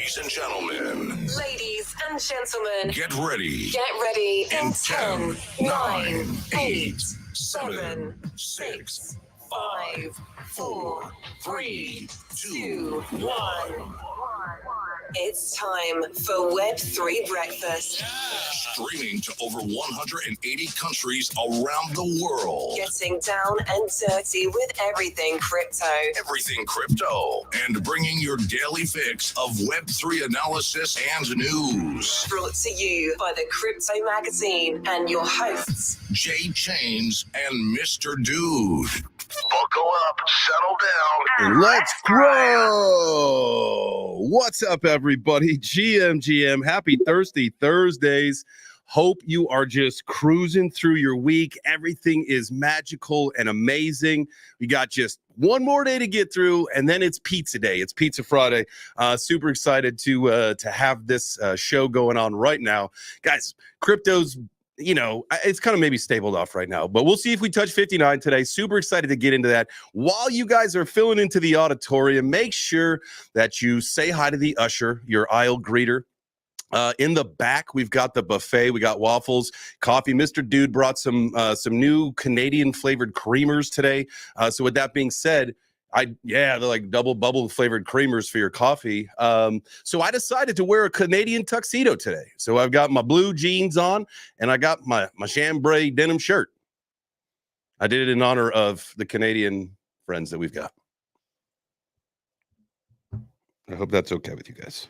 Ladies and gentlemen. Ladies and gentlemen. Get ready. Get ready In in 10, 9, 8, 7, 7, 6, 5, 4, 3, 2, 1. It's time for Web3 Breakfast. Streaming to over 180 countries around the world. Getting down and dirty with everything crypto. Everything crypto. And bringing your daily fix of Web3 analysis and news. Brought to you by the Crypto Magazine and your hosts, Jay Chains and Mr. Dude. Buckle up, settle down, and let's grow. What's up, everybody? GM. Happy Thirsty Thursdays. Hope you are just cruising through your week. Everything is magical and amazing. We got just one more day to get through, and then it's pizza day. It's Pizza Friday. Super excited to have this show going on right now. Guys, crypto's, you know, it's kind of maybe stabled off right now, but we'll see if we touch 59 today. Super excited to get into that. While you guys are filling into the auditorium, make sure that you say hi to the usher, your aisle greeter. In the back, we've got the buffet. We got waffles, coffee. Mr. Dude brought some new Canadian flavored creamers today. So with that being said, they're like double bubble flavored creamers for your coffee. So I decided to wear a Canadian tuxedo today. So I've got my blue jeans on and I got my chambray denim shirt. I did it in honor of the Canadian friends that we've got. I hope that's okay with you guys.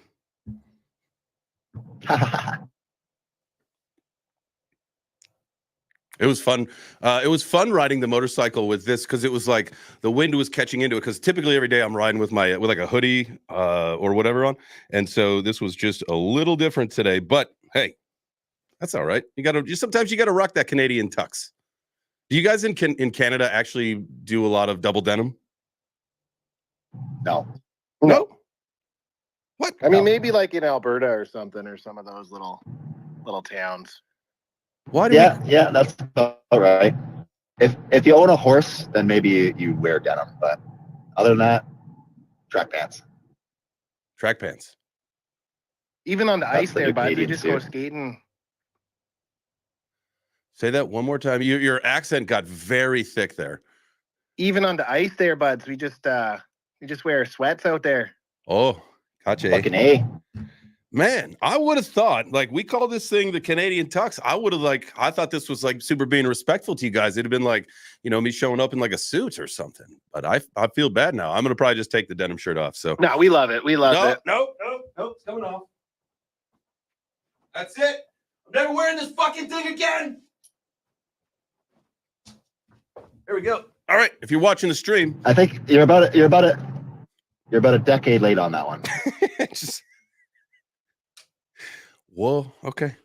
It was fun. It was fun riding the motorcycle with this because it was like the wind was catching into it. Because typically every day I'm riding with like a hoodie or whatever on, and so this was just a little different today. But hey, that's all right. Sometimes you gotta rock that Canadian tux. Do you guys in Canada actually do a lot of double denim? No. What? I mean, maybe like in Alberta or something, or some of those little towns. Why? Yeah, that's all right. If you own a horse, then maybe you wear denim. But other than that, track pants. Track pants. Even on the ice there, bud. We Canadians just do. go skating. Say that one more time. Your accent got very thick there. Even on the ice there, buds. We just wear sweats out there. Oh, gotcha. Fucking A. Man, I would have thought, like, we call this thing the Canadian tux. I thought this was like super being respectful to you guys. It'd have been like, you know, me showing up in like a suit or something. But I feel bad now. I'm gonna probably just take the denim shirt off. So No, we love it. We love it. No, it's coming off. That's it. I'm never wearing this fucking thing again. There we go. All right. If you're watching the stream, I think you're about a decade late on that one. Whoa, okay.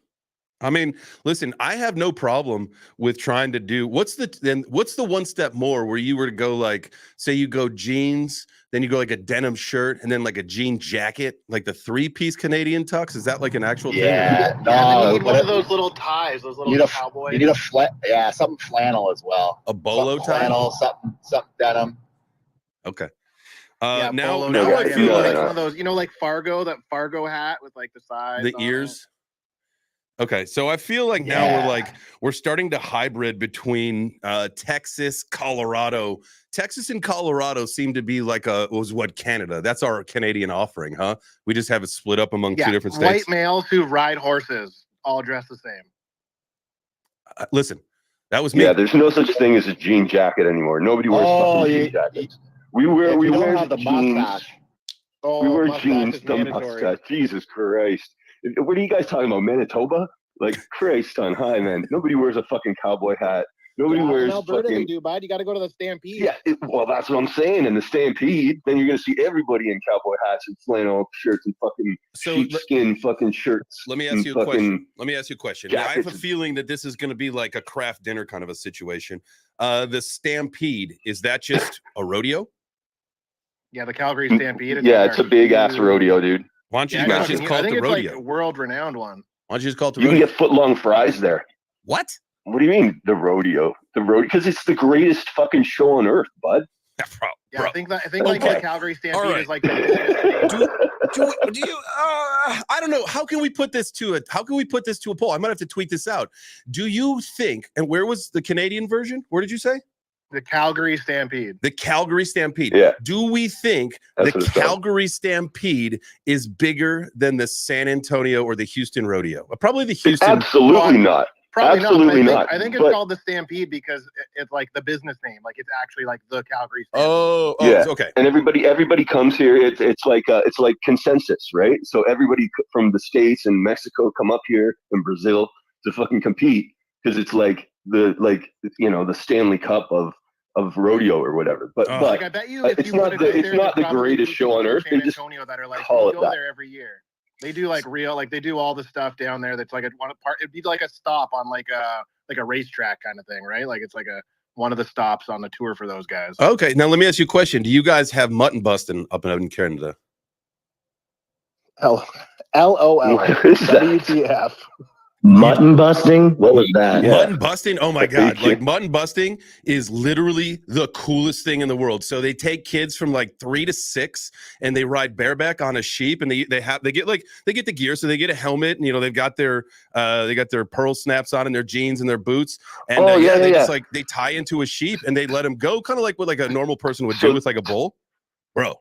I mean, listen, I have no problem with trying to do what's the one step more where you were to go, like, say you go jeans, then you go like a denim shirt and then like a jean jacket, like the 3-piece Canadian tux. Is that like an actual thing? No, you need one of those little ties, those little cowboy. You need something flannel as well. A bolo tie? Flannel, something denim. Okay. Now I feel like one of those, like that Fargo hat with like the sides, the ears. Okay, so I feel like now we're starting to hybrid between Texas, Colorado. Texas and Colorado seem to be like Canada. That's our Canadian offering, huh? We just have it split up among two different states. White males who ride horses, all dressed the same. Listen, that was me. Yeah, there's no such thing as a jean jacket anymore. Nobody wears fucking jean jackets. We wear the jeans. Mustache. We wear mustache jeans, is the mandatory. mustache. Jesus Christ. What are you guys talking about? Manitoba? Like, Christ on high, man. Nobody wears a fucking cowboy hat. Nobody wears in Alberta fucking... they do, bud. You got to go to the Stampede. Yeah, well, that's what I'm saying. In the Stampede, then you're going to see everybody in cowboy hats and flannel shirts and fucking sheepskin fucking shirts. Let me ask you a question. I have a jackets. feeling that this is going to be like a craft dinner kind of a situation. The Stampede, is that just a rodeo? Yeah, the Calgary Stampede. It's a big ass rodeo, dude. Why don't you guys just call it the rodeo? I think it's like a world-renowned one. Why don't you just call it the rodeo? rodeo? You can get foot-long fries there. What? What do you mean, the rodeo? The rodeo? Because it's the greatest fucking show on earth, bud. Bro. I think like Okay. the Calgary Stampede All right. is like the do you I don't know, how can we put this to a poll? I might have to tweet this out. Do you think, and where was the Canadian version? Where did you say? the Calgary Stampede. The Calgary Stampede. Yeah. Do we think That's the what it's called. Calgary Stampede is bigger than the San Antonio or the Houston Rodeo? Probably the Houston. Absolutely not. Probably Absolutely not. not. I think it's But- called the Stampede because it's like the business name. Like it's actually like the Calgary Stampede. Yeah. Okay. And everybody comes here. It's like consensus, right? So everybody from the States and Mexico come up here and Brazil to fucking compete because it's like the Stanley Cup of rodeo or whatever. But Like I bet you if it's you not put it the out it's there, not there's the probably greatest show on people earth. in They just San Antonio that are like call we it go that. there every year. They do like real, like they do all the stuff down there. That's like one part. It'd be like a stop on like a racetrack kind of thing, right? Like it's like one of the stops on the tour for those guys. Okay. Now let me ask you a question. Do you guys have mutton busting up in Canada? LOL. What is that? WTF. Mutton busting? What was that? Yeah. Mutton busting, oh my god! Thank you. Like mutton busting is literally the coolest thing in the world. So they take kids from like 3 to 6, and they ride bareback on a sheep, and they get the gear, so they get a helmet, and they've got their pearl snaps on and their jeans and their boots, and just like they tie into a sheep and they let them go, kind of like what like a normal person would do with like a bull, bro.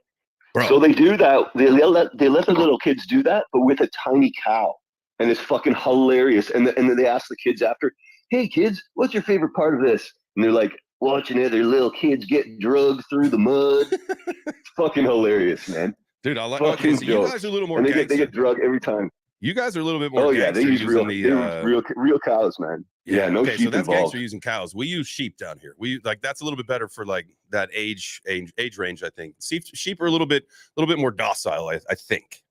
So they do that. They let the little kids do that, but with a tiny cow. And it's fucking hilarious. And then they ask the kids after, "Hey kids, what's your favorite part of this?" And they're like, "Watching other little kids get drugged through the mud." It's fucking hilarious, man. Dude, I like. Fucking Okay, so you guys are a little more. And they gangster. get drugged every time. You guys are a little bit more. Oh yeah, they use real the, real cows, man. Yeah, no okay, sheep so that's involved. gangster using cows. We use sheep down here. We like that's a little bit better for like that age range. I think sheep are a little bit more docile. I think.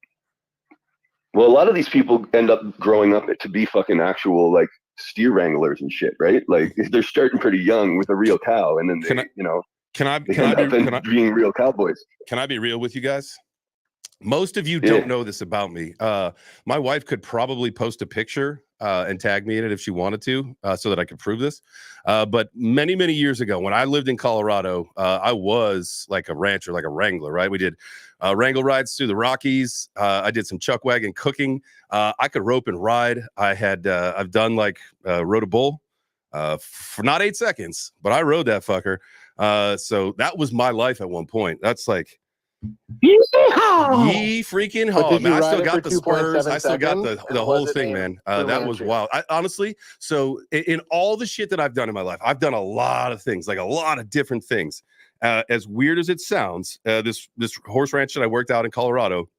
Well, a lot of these people end up growing up to be fucking actual like steer wranglers and shit, right? Like they're starting pretty young with a real cow, and then being real cowboys. Can I be real with you guys? Most of you don't know this about me. My wife could probably post a picture and tag me in it if she wanted to, so that I could prove this. But many, many years ago, when I lived in Colorado, I was like a rancher, like a wrangler, right? We did wrangle rides through the Rockies. I did some chuck wagon cooking. I could rope and ride. I've done like rode a bull for not 8 seconds, but I rode that fucker. So that was my life at one point. That's like, ye freaking haw. Man, I still got the spurs. I still got the whole thing, man. That was wild. I honestly, so in all the shit that I've done in my life, I've done a lot of things, like a lot of different things. As weird as it sounds, this horse ranch that I worked out in Colorado,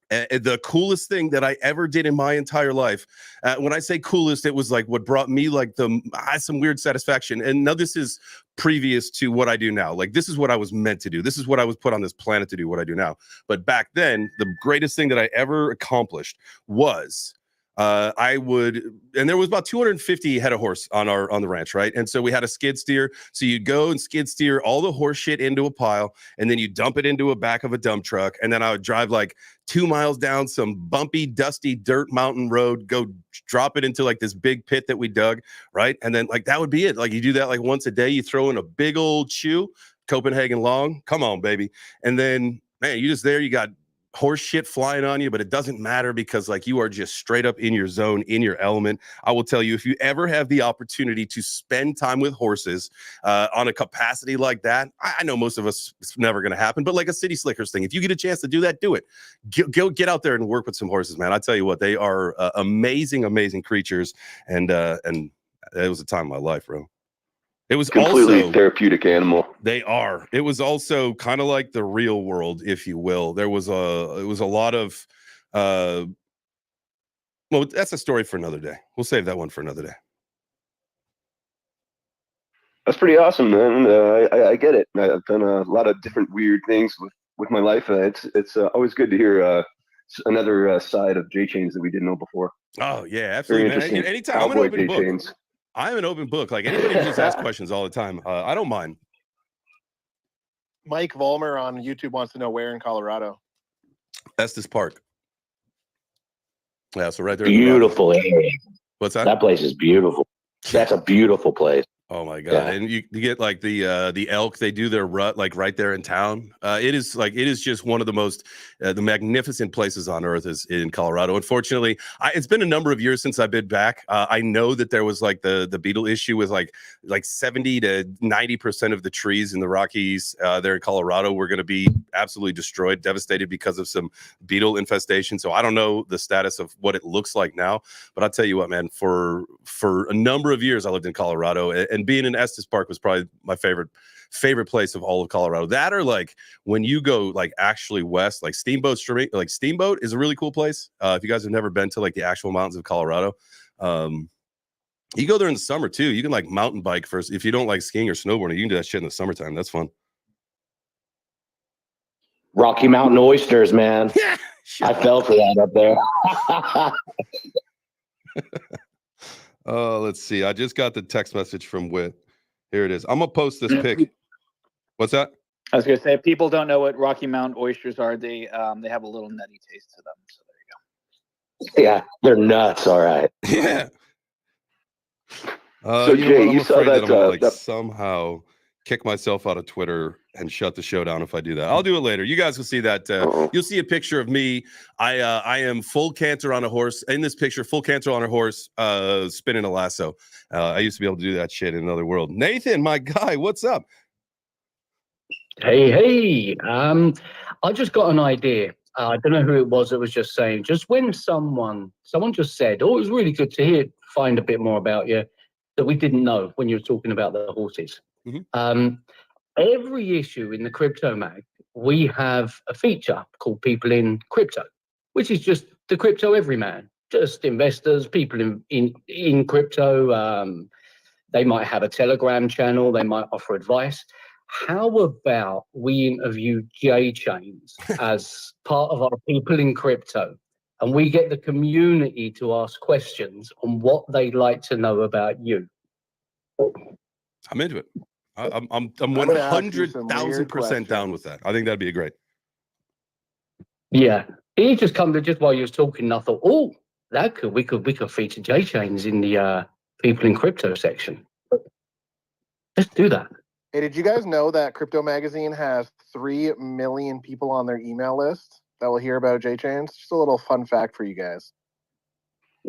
the coolest thing that I ever did in my entire life. When I say coolest, it was like what brought me like some weird satisfaction. And now this is previous to what I do now. Like this is what I was meant to do. This is what I was put on this planet to do, what I do now. But back then, the greatest thing that I ever accomplished was and there was about 250 head of horse on the ranch, right? And so we had a skid steer. So you'd go and skid steer all the horse shit into a pile, and then you dump it into a back of a dump truck. And then I would drive like 2 miles down some bumpy, dusty dirt mountain road, go drop it into like this big pit that we dug, right? And then like that would be it. Like you do that like once a day, you throw in a big old chew, Copenhagen long, come on, baby. And then man, you just there, you got horse shit flying on you, but it doesn't matter because like you are just straight up in your zone, in your element. I will tell you, if you ever have the opportunity to spend time with horses on a capacity like that, I know most of us it's never going to happen, but like a City Slickers thing, if you get a chance to do that, do it. Go get out there and work with some horses, man. I tell you what, they are amazing, amazing creatures, and it was a time of my life, bro. It was completely also therapeutic animal. They are. It was also kind of like the real world, if you will. It was a lot of well, that's a story for another day. We'll save that one for another day. That's pretty awesome, man. I get it. I've done a lot of different weird things with my life. It's always good to hear another side of J Chains that we didn't know before. Oh yeah, absolutely, man. Anytime, I'm an open book. Chains. I'm an open book. Like anybody can just ask questions all the time. I don't mind. Mike Vollmer on YouTube wants to know where in Colorado. Estes Park. Yeah, so right there. Beautiful area. What's that? That place is beautiful. That's a beautiful place. Oh my god! Yeah. And you get like the elk. They do their rut like right there in town. It is just one of the most the magnificent places on earth is in Colorado. Unfortunately, it's been a number of years since I've been back. I know that there was like the beetle issue with like 70 to 90% of the trees in the Rockies there in Colorado were going to be absolutely destroyed, devastated because of some beetle infestation. So I don't know the status of what it looks like now, but I'll tell you what, man. For a number of years, I lived in Colorado, and being in Estes Park was probably my favorite place of all of Colorado. That, or like when you go like actually west, like Steamboat Street, like Steamboat is a really cool place. If you guys have never been to like the actual mountains of Colorado, you go there in the summer too. You can like mountain bike first. If you don't like skiing or snowboarding, you can do that shit in the summertime. That's fun. Rocky Mountain oysters, man. Yeah, I fell for that up there. Let's see. I just got the text message from Whit. Here it is. I'm gonna post this pic. What's that? I was gonna say, if people don't know what Rocky Mountain oysters are, they have a little nutty taste to them. So there you go. Yeah, they're nuts. All right. Yeah. So you know Jay, what? I'm you saw afraid that, I'm gonna, like that- somehow kick myself out of Twitter and shut the show down if I do that. I'll do it later. You guys will see that. You'll see a picture of me. I am full canter on a horse. In this picture, full canter on a horse, spinning a lasso. I used to be able to do that shit in another world. Nathan, my guy, what's up? Hey, I just got an idea. I don't know who it was that was just saying, just when someone just said, oh, it was really good to find a bit more about you that we didn't know when you were talking about the horses. Mm-hmm. Every issue in the Crypto Mag, we have a feature called People in Crypto, which is just the crypto everyman, just investors, people in crypto. They might have a Telegram channel, they might offer advice. How about we interview J Chains as part of our People in Crypto, and we get the community to ask questions on what they'd like to know about you? I'm into it. I'm gonna ask you some 100,000% down with that. I think that'd be great. Yeah, he just come to just while you was talking, and I thought, oh, we could feature J Chains in the People in Crypto section. Let's do that. Hey, did you guys know that Crypto Magazine has 3 million people on their email list that will hear about J-Chains? Just a little fun fact for you guys.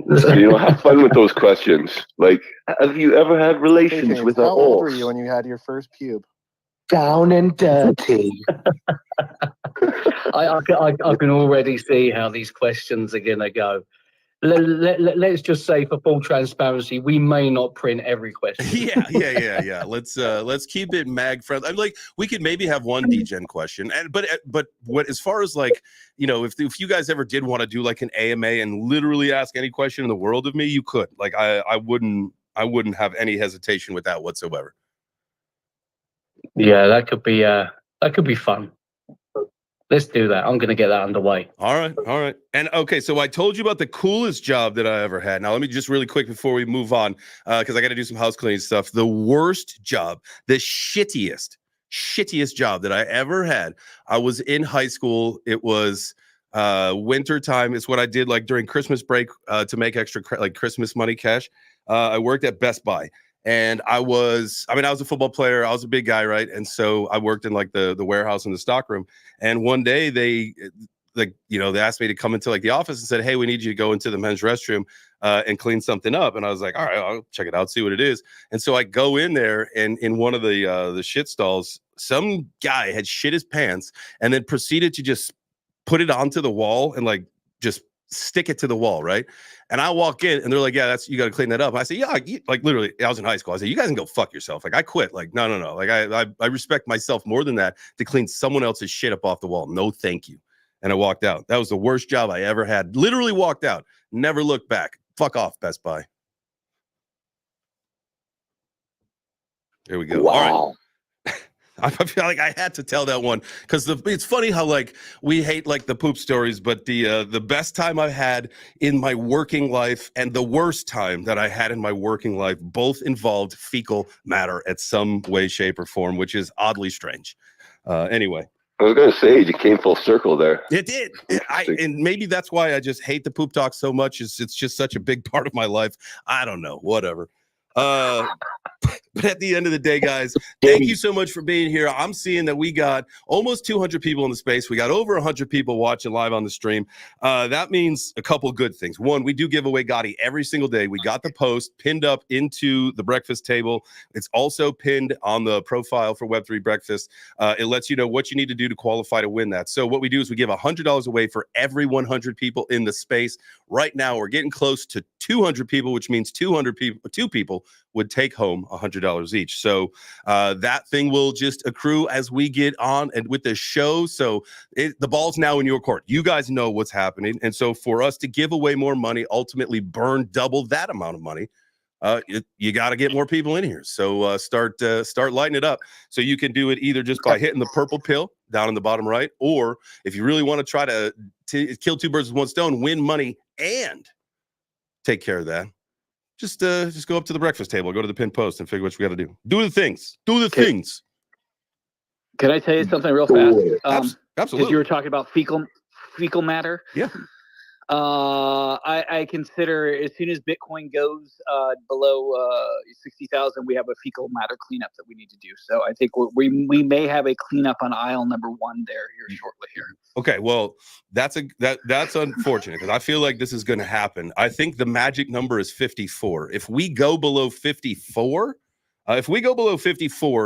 have fun with those questions. Like, have you ever had relations J-Chains, with a how old were horse? you when you had your first pube? Down and dirty. I can already see how these questions are gonna go. Let's just say, for full transparency, we may not print every question. Yeah. Let's keep it mag friendly. I'm like, we could maybe have one degen question, but what, as far as like, if you guys ever did want to do like an AMA and literally ask any question in the world of me, you could. Like, I wouldn't have any hesitation with that whatsoever. Yeah, that could be fun. Let's do that. I'm going to get that underway. All right. And okay, so I told you about the coolest job that I ever had. Now, let me just really quick before we move on, because I got to do some house cleaning stuff. The worst job, the shittiest job that I ever had. I was in high school. It was winter time. It's what I did like during Christmas break to make extra like Christmas money cash. I worked at Best Buy. And I was a football player. I was a big guy, right? And so I worked in like the warehouse and the stockroom. And one day they asked me to come into like the office and said, hey, we need you to go into the men's restroom and clean something up. And I was like, all right, I'll check it out, see what it is. And so I go in there, and in one of the shit stalls, some guy had shit his pants and then proceeded to just put it onto the wall and like just stick it to the wall, right? And I walk in and they're like, yeah, you got to clean that up. And I say, yeah, like literally, I was in high school. I said, you guys can go fuck yourself. Like, I quit. Like, no. Like, I respect myself more than that to clean someone else's shit up off the wall. No, thank you. And I walked out. That was the worst job I ever had. Literally walked out. Never looked back. Fuck off, Best Buy. There we go. Wow. All right. I feel like I had to tell that one because it's funny how like we hate like the poop stories, but the best time I've had in my working life and the worst time that I had in my working life both involved fecal matter at some way, shape, or form, which is oddly strange. Anyway. I was gonna say you came full circle there. It did. And maybe that's why I just hate the poop talk so much. It's just such a big part of my life. I don't know. Whatever. But at the end of the day, guys, thank you so much for being here. I'm seeing that we got almost 200 people in the space. We got over 100 people watching live on the stream. That means a couple good things. One, we do give away Gotti every single day. We got the post pinned up into the breakfast table. It's also pinned on the profile for Web3 Breakfast. It lets you know what you need to do to qualify to win that. So what we do is we give $100 away for every 100 people in the space. Right now, we're getting close to 200 people, which means 200 people, 2 people would take home $100 each. So that thing will just accrue as we get on and with the show. So the ball's now in your court. You guys know what's happening. And so for us to give away more money, ultimately burn double that amount of money, you got to get more people in here. So start lighting it up. So you can do it either just by hitting the purple pill down in the bottom right, or if you really want to try to kill 2 birds with 1 stone, win money and take care of that. Just go up to the breakfast table, go to the pinned post, and figure what we got to do. Do the things. Do the things. Can I tell you something real fast? Absolutely. Because you were talking about fecal matter. Yeah. I consider as soon as Bitcoin goes below 60,000, we have a fecal matter cleanup that we need to do. So I think we may have a cleanup on aisle number 1 there here shortly here. Okay, well, that's unfortunate because I feel like this is going to happen. I think the magic number is 54. If we go below 54,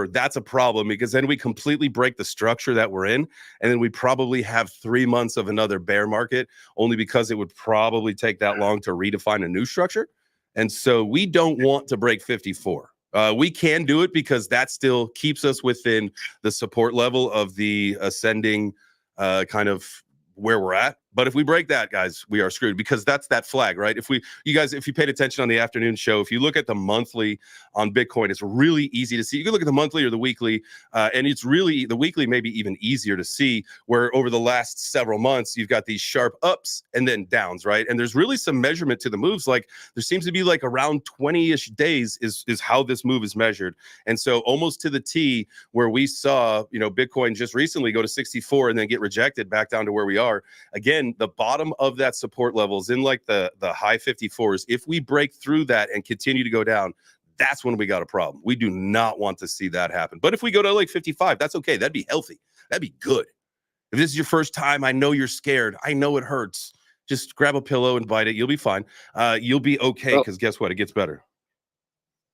that's a problem because then we completely break the structure that we're in, and then we probably have 3 months of another bear market, only because it would probably take that long to redefine a new structure. And so we don't want to break 54. We can do it because that still keeps us within the support level of the ascending kind of where we're at. But if we break that, guys, we are screwed because that's that flag, right? If you paid attention on the afternoon show, if you look at the monthly on Bitcoin, it's really easy to see. You can look at the monthly or the weekly, and it's really the weekly maybe even easier to see, where over the last several months, you've got these sharp ups and then downs, right? And there's really some measurement to the moves. Like there seems to be like around 20-ish days is how this move is measured. And so almost to the T where we saw, Bitcoin just recently go to 64 and then get rejected back down to where we are. Again, the bottom of that support level is in like the high 54s. If we break through that and continue to go down, that's when we got a problem. We do not want to see that happen. But if we go to like 55, that's okay. That'd be healthy. That'd be good. If this is your first time, I know you're scared. I know it hurts. Just grab a pillow and bite it. You'll be fine. You'll be okay because guess what? It gets better.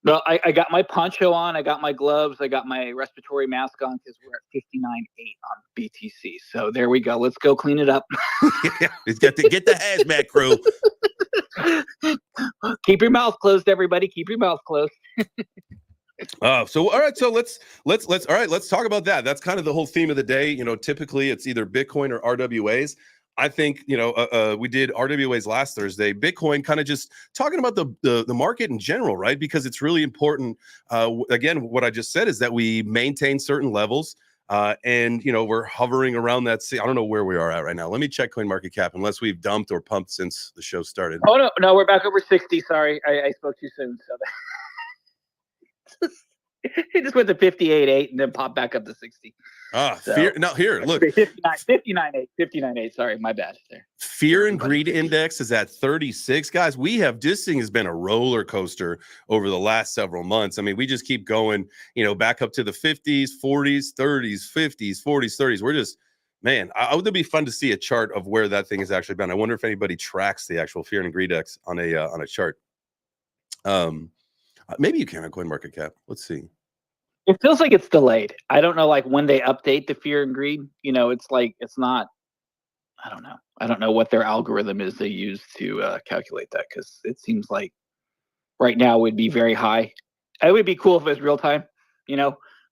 Well, I got my poncho on, I got my gloves, I got my respiratory mask on because we're at 59.8 on BTC. So there we go. Let's go clean it up. Yeah, it's got to get the hazmat crew. Keep your mouth closed, everybody. Keep your mouth closed. So all right, so let's talk about that. That's kind of the whole theme of the day. Typically it's either Bitcoin or RWAs. I think, we did RWAs last Thursday. Bitcoin kind of just talking about the market in general, right? Because it's really important. Again, what I just said is that we maintain certain levels. And we're hovering around that. I don't know where we are at right now. Let me check CoinMarketCap, unless we've dumped or pumped since the show started. Oh no, we're back over 60. Sorry, I spoke too soon. So it just went to 58.8 and then popped back up to 60. Fear. Now here, look. 59.8. Sorry, my bad. There. Fear and greed index is at 36, guys. This thing has been a roller coaster over the last several months. I mean, we just keep going, back up to the 50s, 40s, 30s, 50s, 40s, 30s. We're just, man, would be fun to see a chart of where that thing has actually been. I wonder if anybody tracks the actual fear and greed index on a chart. Maybe you can on CoinMarketCap. Let's see. It feels like it's delayed. I don't know, like when they update the fear and greed, it's like it's not. I don't know. I don't know what their algorithm is they use to calculate that, because it seems like right now would be very high. It would be cool if it was real time.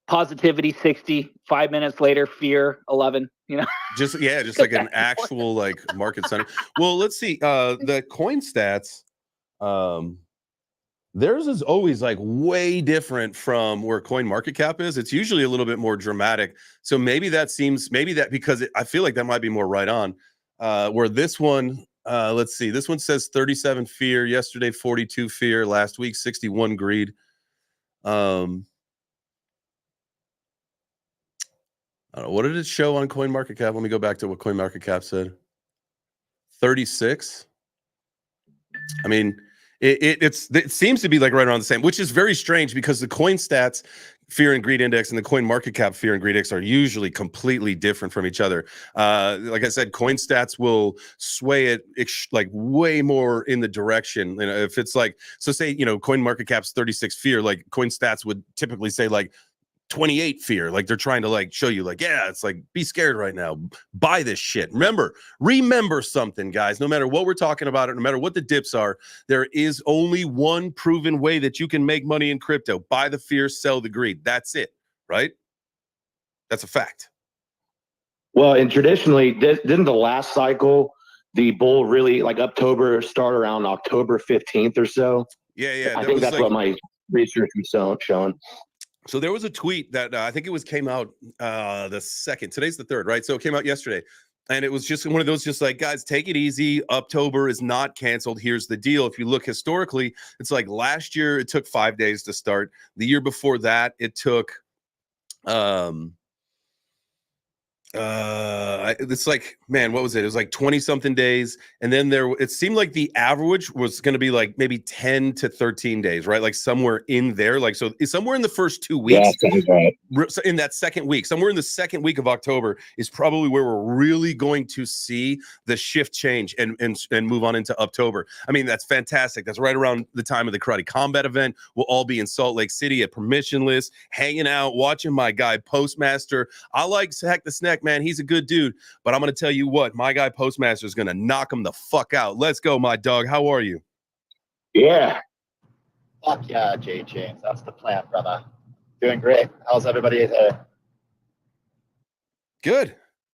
Positivity 60, 5 minutes later, fear 11. Just like an actual like market center. Well, let's see. The coin stats. Theirs is always like way different from where CoinMarketCap is. It's usually a little bit more dramatic. So maybe that because I feel like that might be more right on. Where this one, let's see, this one says 37 fear, yesterday 42 fear, last week 61 greed. I don't know, what did it show on CoinMarketCap? Let me go back to what CoinMarketCap said. 36. I mean, It seems to be like right around the same, which is very strange because the coin stats fear and greed index and the coin market cap fear and greed index are usually completely different from each other. Like I said, coin stats will sway it like way more in the direction. You know, if it's like, so say, you know, coin market cap's 36 fear, like coin stats would typically say like 28 fear. Like they're trying to like show you like, yeah, it's like, be scared right now. Buy this shit. Remember something, guys. No matter what we're talking about, no matter what the dips are, there is only one proven way that you can make money in crypto. Buy the fear, sell the greed. That's it, right? That's a fact. Well, and traditionally, didn't the last cycle, the bull really like October start around October 15th or so? Yeah. I think that's like, what my research was showing. So there was a tweet that I think came out the 2nd. Today's the 3rd, right? So it came out yesterday. And it was just one of those, just like, guys, take it easy. October is not canceled. Here's the deal. If you look historically, it's like last year, it took 5 days to start. The year before that, it took it's like, man, what was it? It was like 20 something days. And then it seemed like the average was going to be like maybe 10 to 13 days, right? Like somewhere in there, like, so somewhere in the first 2 weeks, right. In that second week, somewhere in the second week of October is probably where we're really going to see the shift change and move on into October. I mean, that's fantastic. That's right around the time of the Karate Combat event. We'll all be in Salt Lake City at Permissionless, hanging out, watching my guy Postmaster. I like Hack the Snack, man. He's a good dude, but I'm going to tell you what, my guy Postmaster is going to knock him the fuck out. Let's go, my dog. How are you? Yeah. Fuck yeah, Jay James. That's the plan, brother. Doing great. How's everybody there?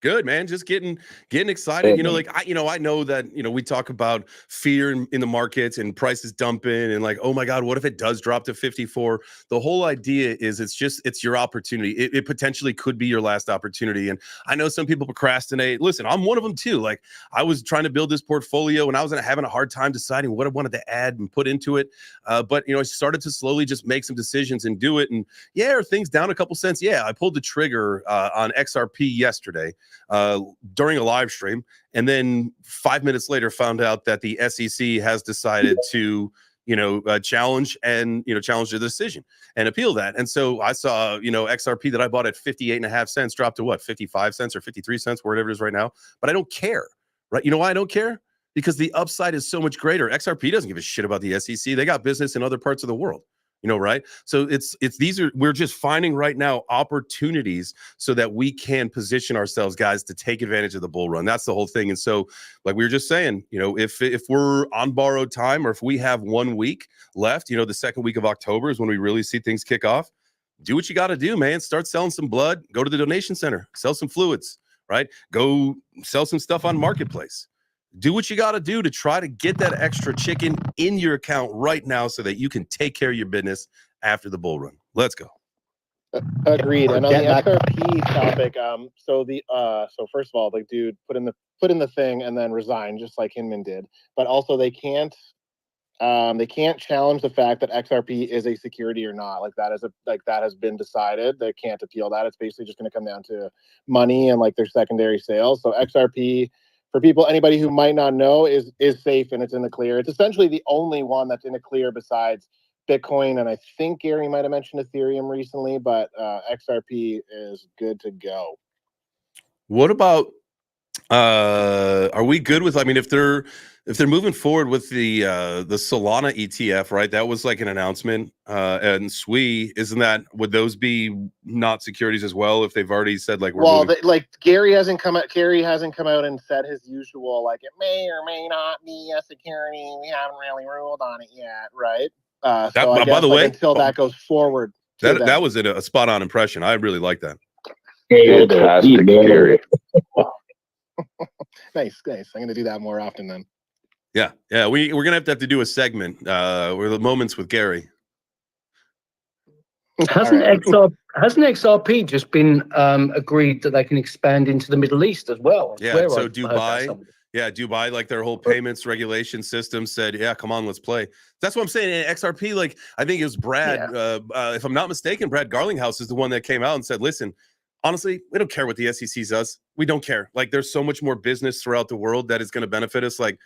Good, man. Just getting excited. You know, like I know that, you know, we talk about fear in the markets and prices dumping and like, oh my God, what if it does drop to 54? The whole idea is it's your opportunity. It potentially could be your last opportunity. And I know some people procrastinate. Listen, I'm one of them too. Like I was trying to build this portfolio and I was having a hard time deciding what I wanted to add and put into it. But you know, I started to slowly just make some decisions and do it. And yeah, are things down a couple cents? Yeah, I pulled the trigger on XRP yesterday during a live stream, and then 5 minutes later found out that the SEC has decided to challenge the decision and appeal that. And so I saw XRP that I bought at 58.5 cents drop to what, 55 cents or 53 cents, whatever it is right now. But I don't care, right? You know why I don't care? Because the upside is so much greater. XRP doesn't give a shit about the SEC. They got business in other parts of the world. Right? So we're just finding right now opportunities so that we can position ourselves, guys, to take advantage of the bull run. That's the whole thing. And so, like we were just saying, if we're on borrowed time or if we have 1 week left, the second week of October is when we really see things kick off. Do what you got to do, man. Start selling some blood. Go to the donation center. Sell some fluids, right? Go sell some stuff on Marketplace. Do what you got to do to try to get that extra chicken in your account right now so that you can take care of your business after the bull run. Let's go. Agreed. And on the XRP topic, so first of all, the dude put in the thing and then resign, just like Hinman did. But also they can't challenge the fact that XRP is a security or not. Like that has been decided. They can't appeal that. It's basically just going to come down to money and like their secondary sales. So XRP, for anybody who might not know, is safe and it's in the clear. It's essentially the only one that's in the clear besides Bitcoin, and I think Gary might have mentioned Ethereum recently, but XRP is good to go. What about are we good with, I mean, if they're moving forward with the Solana ETF, right? That was like an announcement. And SWI, would those be not securities as well if they've already said like Gary hasn't come out and said his usual like it may or may not be a security. We haven't really ruled on it yet, right? So by the way, until that goes forward, that was a spot on impression. I really like that. Fantastic, Gary. Nice. I'm going to do that more often then. Yeah. We're going to have to do a segment where the moments with Gary. Hasn't XRP just been agreed that they can expand into the Middle East as well? Yeah. So Dubai, like their whole payments regulation system said, yeah, come on, let's play. That's what I'm saying. And XRP, like I think it was Brad, if I'm not mistaken, Brad Garlinghouse is the one that came out and said, listen, honestly, we don't care what the SEC does. We don't care. Like there's so much more business throughout the world that is going to benefit us. Like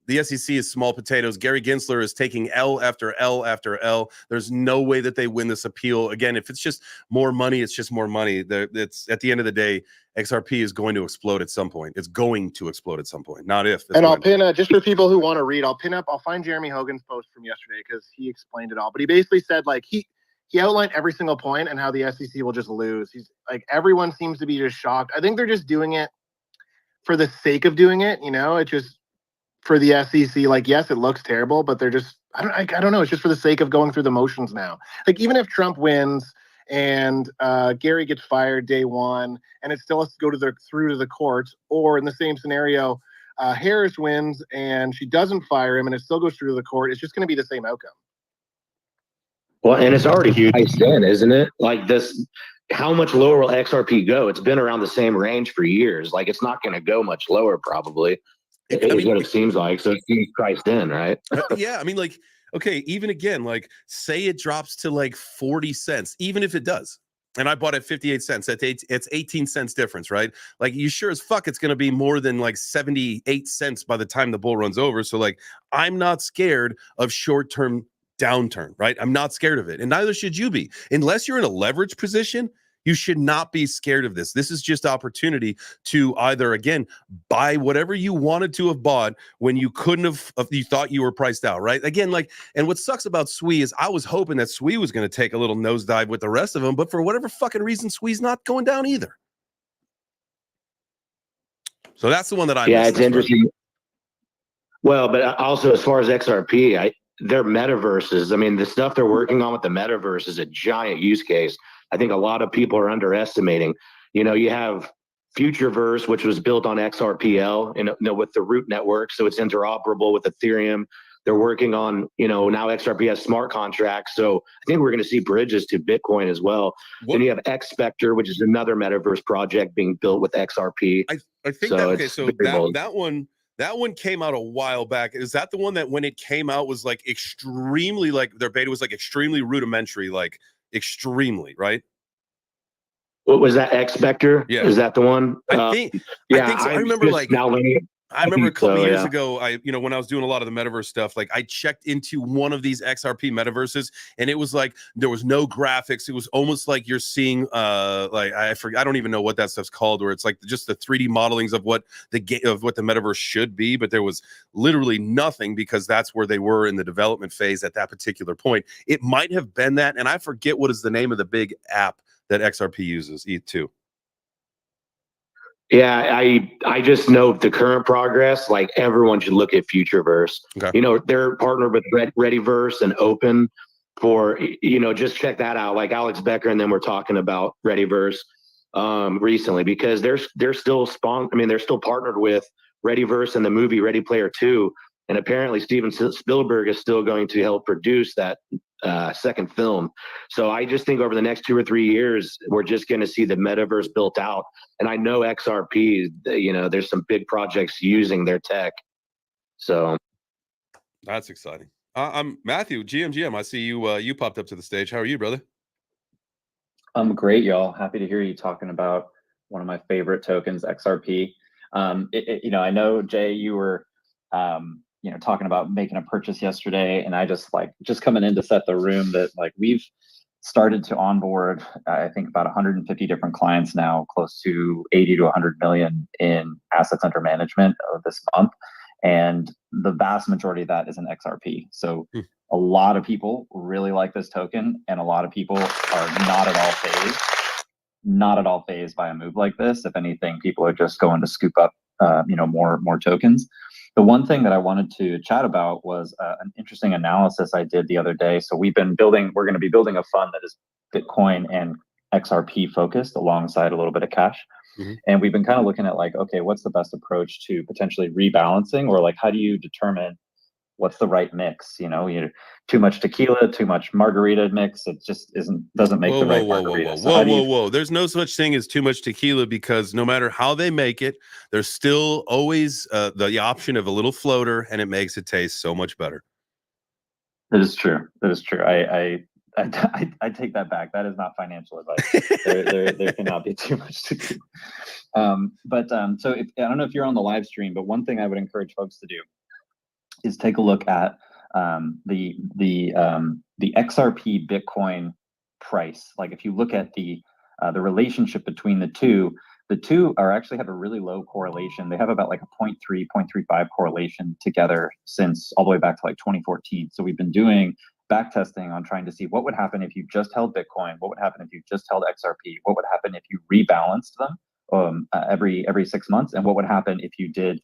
The SEC is small potatoes. Gary Gensler is taking L after L after L. There's no way that they win this appeal. Again, if it's just more money, it's just more money. It's at the end of the day, XRP is going to explode at some point. It's going to explode at some point, not if. And I'll pin just for people who want to read. I'll find Jeremy Hogan's post from yesterday because he explained it all. But he basically said like he outlined every single point and how the SEC will just lose. He's like everyone seems to be just shocked. I think they're just doing it for the sake of doing it. You know, it just. For the SEC, like, yes, it looks terrible, but they're just, I don't know. It's just for the sake of going through the motions now. Like, even if Trump wins and Gary gets fired day one, and it still has to go through to the courts, or in the same scenario, Harris wins and she doesn't fire him and it still goes through to the court, it's just going to be the same outcome. Well, and it's already priced in, isn't it? Like this, how much lower will XRP go? It's been around the same range for years. Like, it's not going to go much lower, probably. Is what it seems like. So it seems priced in, right? Yeah. I mean, like, okay, even again, like, say it drops to like 40 cents, even if it does. And I bought at 58 cents. It's 18 cents difference, right? Like, you sure as fuck it's going to be more than like 78 cents by the time the bull runs over. So, like, I'm not scared of short-term downturn, right? I'm not scared of it. And neither should you be. Unless you're in a leverage position, you should not be scared of this. This is just opportunity to either, again, buy whatever you wanted to have bought when you couldn't have, you thought you were priced out, right? Again, like, and what sucks about SWE is I was hoping that SWE was going to take a little nosedive with the rest of them, but for whatever fucking reason, SWE's not going down either. So that's the one that I yeah, missed. it's interesting. Well, but also as far as XRP, their metaverses, I mean, the stuff they're working on with the metaverse is a giant use case. I think a lot of people are underestimating. You know, you have Futureverse, which was built on XRPL, you know, with the root network, so it's interoperable with Ethereum. They're working on, you know, now XRP has smart contracts, so I think we're going to see bridges to Bitcoin as well. Then you have X Spectre, which is another metaverse project being built with XRP. I think so that okay, so that one came out a while back. Is that the one that when it came out was like extremely, like their beta was like extremely rudimentary, like extremely, right? What was that, X Spectre? Yeah, is that the one? I think so. I remember like I remember a couple years ago, when I was doing a lot of the metaverse stuff, like I checked into one of these XRP metaverses and it was like there was no graphics. It was almost like you're seeing like I don't even know what that stuff's called, where it's like just the 3D modelings of what the metaverse should be, but there was literally nothing because that's where they were in the development phase at that particular point. It might have been that, and I forget what is the name of the big app that XRP uses, E2. Yeah, I just know the current progress. Like everyone should look at Futureverse. Okay. You know, they're partnered with Readyverse and Open for, you know, just check that out. Like Alex Becker and then we're talking about Readyverse recently because they're still they're still partnered with Readyverse and the movie Ready Player 2. And apparently Steven Spielberg is still going to help produce that second film. So I just think over the next 2 or 3 years, we're just going to see the metaverse built out. And I know XRP, you know, there's some big projects using their tech. So that's exciting. I'm Matthew, GMGM. I see you popped up to the stage. How are you, brother? I'm great, y'all. Happy to hear you talking about one of my favorite tokens, XRP. You know, I know, Jay, you were talking about making a purchase yesterday, and I just coming in to set the room that like we've started to onboard, I think about 150 different clients now, close to 80 to 100 million in assets under management this month. And the vast majority of that is in XRP. So a lot of people really like this token, and a lot of people are not at all fazed by a move like this. If anything, people are just going to scoop up more tokens. The one thing that I wanted to chat about was an interesting analysis I did the other day. So we're going to be building a fund that is Bitcoin and XRP focused alongside a little bit of cash. Mm-hmm. And we've been kind of looking at like, okay, what's the best approach to potentially rebalancing, or like, how do you determine what's the right mix? You know, too much tequila, too much margarita mix. It just doesn't make the right margarita. Whoa. There's no such thing as too much tequila, because no matter how they make it, there's still always the option of a little floater, and it makes it taste so much better. That is true. I take that back. That is not financial advice. there cannot be too much tequila. So I don't know if you're on the live stream, but one thing I would encourage folks to do is take a look at the XRP Bitcoin price. Like if you look at the relationship between the two are actually have a really low correlation. They have about like a 0.3, 0.35 correlation together since all the way back to like 2014. So we've been doing back testing on trying to see what would happen if you just held Bitcoin, what would happen if you just held XRP, what would happen if you rebalanced them every 6 months, and what would happen if you did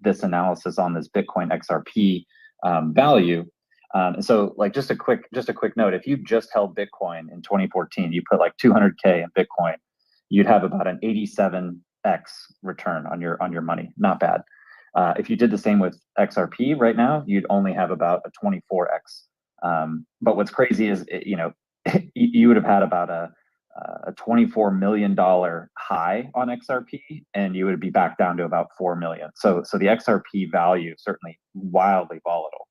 this analysis on this Bitcoin XRP value. And so like just a quick note, if you just held Bitcoin in 2014, you put like 200K in Bitcoin, you'd have about an 87x return on your money. Not bad. If you did the same with XRP right now, you'd only have about a 24x. But what's crazy is, you would have had about a $24 million high on XRP, and you would be back down to about 4 million. So the XRP value certainly wildly volatile.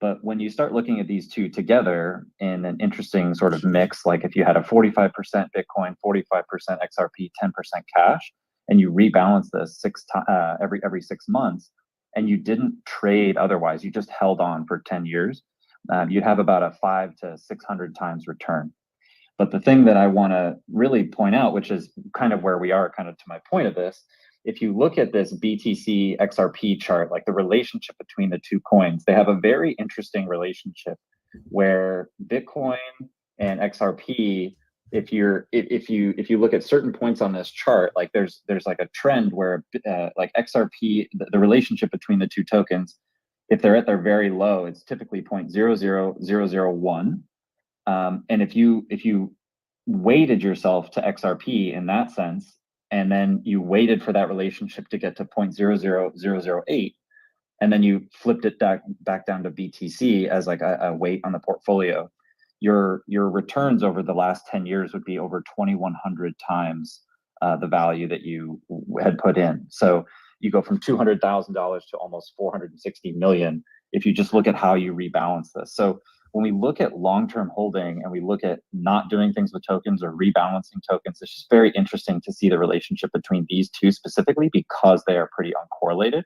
But when you start looking at these two together in an interesting sort of mix, like if you had a 45% Bitcoin, 45% XRP, 10% cash, and you rebalance this every 6 months, and you didn't trade otherwise, you just held on for 10 years, you'd have about a 500 to 600 times return. But the thing that I want to really point out, which is kind of where we are, kind of to my point of this, if you look at this BTC XRP chart, like the relationship between the two coins, they have a very interesting relationship where Bitcoin and XRP, if you look at certain points on this chart, like there's like a trend where like XRP, the relationship between the two tokens, if they're at their very low, it's typically 0.00001. And if you weighted yourself to XRP in that sense, and then you waited for that relationship to get to 0.00008, and then you flipped it back down to BTC as like a weight on the portfolio, your returns over the last 10 years would be over 2,100 times the value that you had put in. So you go from $200,000 to almost 460 million if you just look at how you rebalance this. So when we look at long-term holding and we look at not doing things with tokens or rebalancing tokens, it's just very interesting to see the relationship between these two specifically because they are pretty uncorrelated.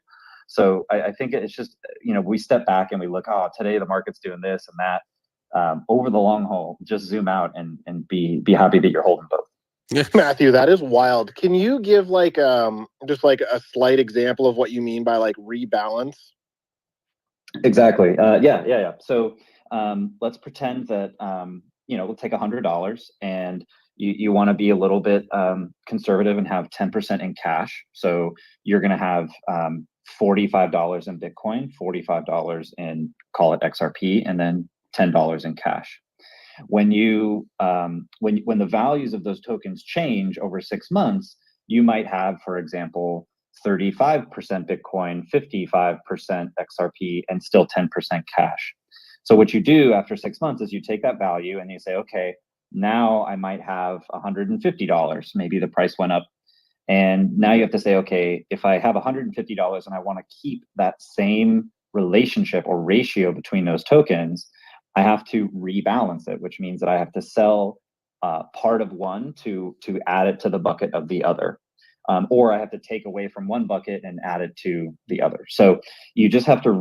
So I think it's just, we step back and we look, today the market's doing this and that. Over the long haul, just zoom out and be happy that you're holding both. Matthew, that is wild. Can you give like just like a slight example of what you mean by like rebalance? Exactly. Yeah. So let's pretend that we'll take $100 and you want to be a little bit conservative and have 10% in cash. So you're going to have $45 in Bitcoin, $45 in, call it XRP, and then $10 in cash. When when the values of those tokens change over 6 months, you might have, for example, 35% Bitcoin, 55% XRP, and still 10% cash. So what you do after 6 months is you take that value and you say, okay, now I might have $150. Maybe the price went up. And now you have to say, okay, if I have $150 and I want to keep that same relationship or ratio between those tokens, I have to rebalance it, which means that I have to sell part of one to add it to the bucket of the other. Or I have to take away from one bucket and add it to the other. So you just have to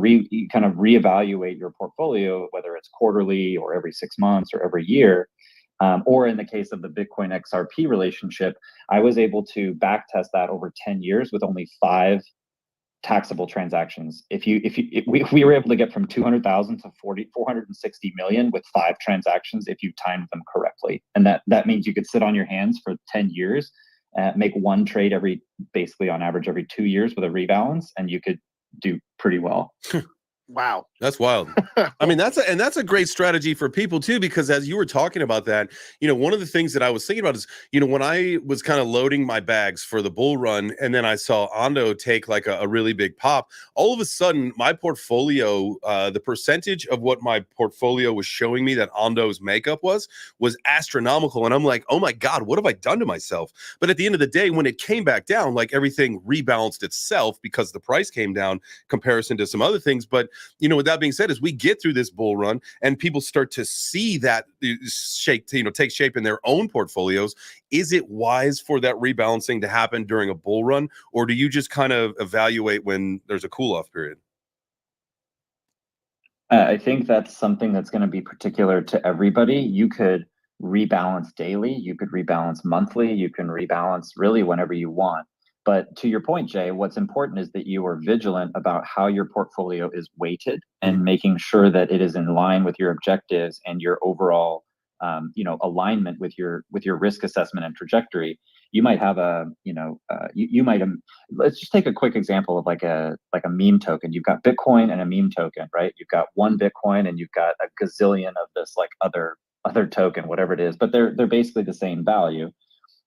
kind of reevaluate your portfolio, whether it's quarterly or every 6 months or every year. Or in the case of the Bitcoin XRP relationship, I was able to back test that over 10 years with only 5 taxable transactions. If we were able to get from 200,000 to 460 million with 5 transactions, if you timed them correctly, and that means you could sit on your hands for 10 years, make one trade basically on average every 2 years with a rebalance, and you could do pretty well. Wow. That's wild. I mean, that's a great strategy for people too, because as you were talking about that, one of the things that I was thinking about is, when I was kind of loading my bags for the bull run and then I saw Ondo take like a really big pop, all of a sudden my portfolio, the percentage of what my portfolio was showing me that Ondo's makeup was astronomical. And I'm like, oh my God, what have I done to myself? But at the end of the day, when it came back down, like everything rebalanced itself because the price came down comparison to some other things. But with that being said, as we get through this bull run and people start to see that shape, take shape in their own portfolios, is it wise for that rebalancing to happen during a bull run, or do you just kind of evaluate when there's a cool off period? I think that's something that's going to be particular to everybody. You could rebalance daily, you could rebalance monthly, you can rebalance really whenever you want. But to your point, Jay, what's important is that you are vigilant about how your portfolio is weighted and making sure that it is in line with your objectives and your overall, alignment with your risk assessment and trajectory. You might have you might let's just take a quick example of like a meme token. You've got Bitcoin and a meme token, right? You've got one Bitcoin and you've got a gazillion of this like other token, whatever it is, but they're basically the same value.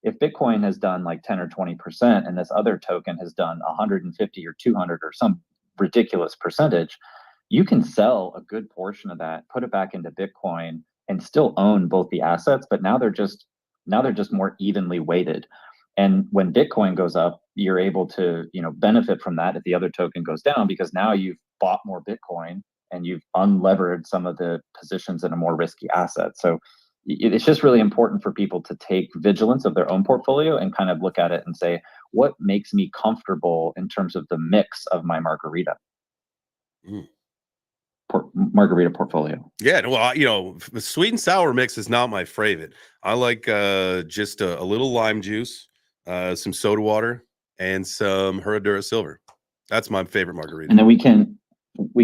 If Bitcoin has done like 10 or 20% and this other token has done 150 or 200 or some ridiculous percentage, you can sell a good portion of that, put it back into Bitcoin and still own both the assets, but now they're just more evenly weighted. And when Bitcoin goes up, you're able to, benefit from that if the other token goes down, because now you've bought more Bitcoin and you've unlevered some of the positions in a more risky asset. So it's just really important for people to take vigilance of their own portfolio and kind of look at it and say, what makes me comfortable in terms of the mix of my margarita? Margarita portfolio. Yeah, well, the sweet and sour mix is not my favorite. I like just a little lime juice, some soda water, and some Herradura Silver. That's my favorite margarita. And then we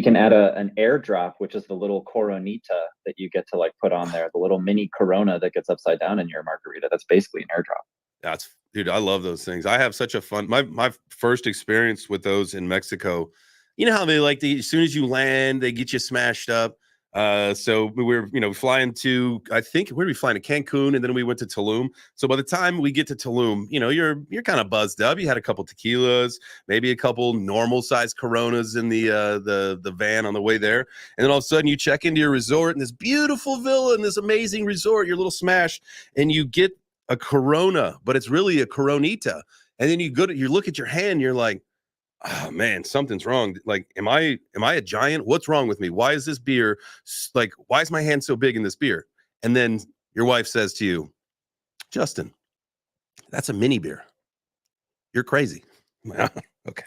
can add an airdrop, which is the little Coronita that you get to like put on there, the little mini Corona that gets upside down in your margarita. That's basically an airdrop. Dude, I love those things. I have such a fun. My first experience with those in Mexico. You know how they like as soon as you land, they get you smashed up. So we were, flying to, I think, where did we fly to? Cancun, and then we went to Tulum. So by the time we get to Tulum, you're kind of buzzed up. You had a couple tequilas, maybe a couple normal sized Coronas in the van on the way there, and then all of a sudden you check into your resort in this beautiful villa in this amazing resort. You're a little smashed, and you get a Corona, but it's really a Coronita. And then you look at your hand, you're like, oh man, something's wrong. Like, am I a giant? What's wrong with me? Why is this beer like, why is my hand so big in this beer? And then your wife says to you, Justin, that's a mini beer. You're crazy. Okay.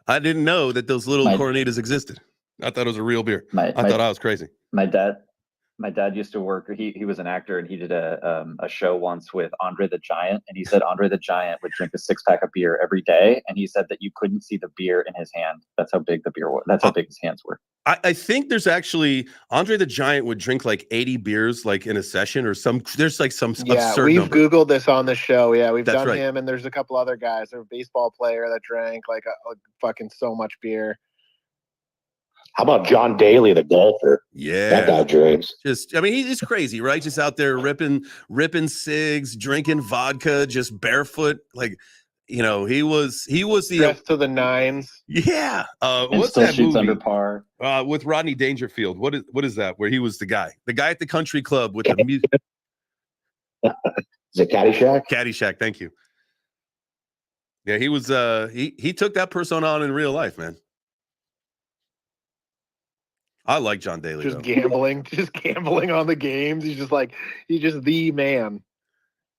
I didn't know that those little Coronitas existed. I thought it was a real beer. I thought I was crazy. My dad used to work. He was an actor, and he did a show once with Andre the Giant. And he said Andre the Giant would drink a 6-pack of beer every day, and he said that you couldn't see the beer in his hand. That's how big the beer was. That's how big his hands were. I think there's actually Andre the Giant would drink like 80 beers like in a session or some. There's like some absurd we've number. Googled this on the show. Yeah, we've That's done right. him, and there's a couple other guys. There's a baseball player that drank like fucking so much beer. How about John Daly, the golfer? Yeah, that guy drinks. He's crazy, right? Just out there ripping cigs, drinking vodka, just barefoot. Like, he was the dressed to the nines. Yeah. And what's still that shoots movie? Under par. With Rodney Dangerfield. What is that? Where he was the guy at the country club with the music. Is it Caddyshack? Caddyshack. Thank you. Yeah, he was. He took that persona on in real life, man. I like John Daly. Just gambling on the games. He's just the man.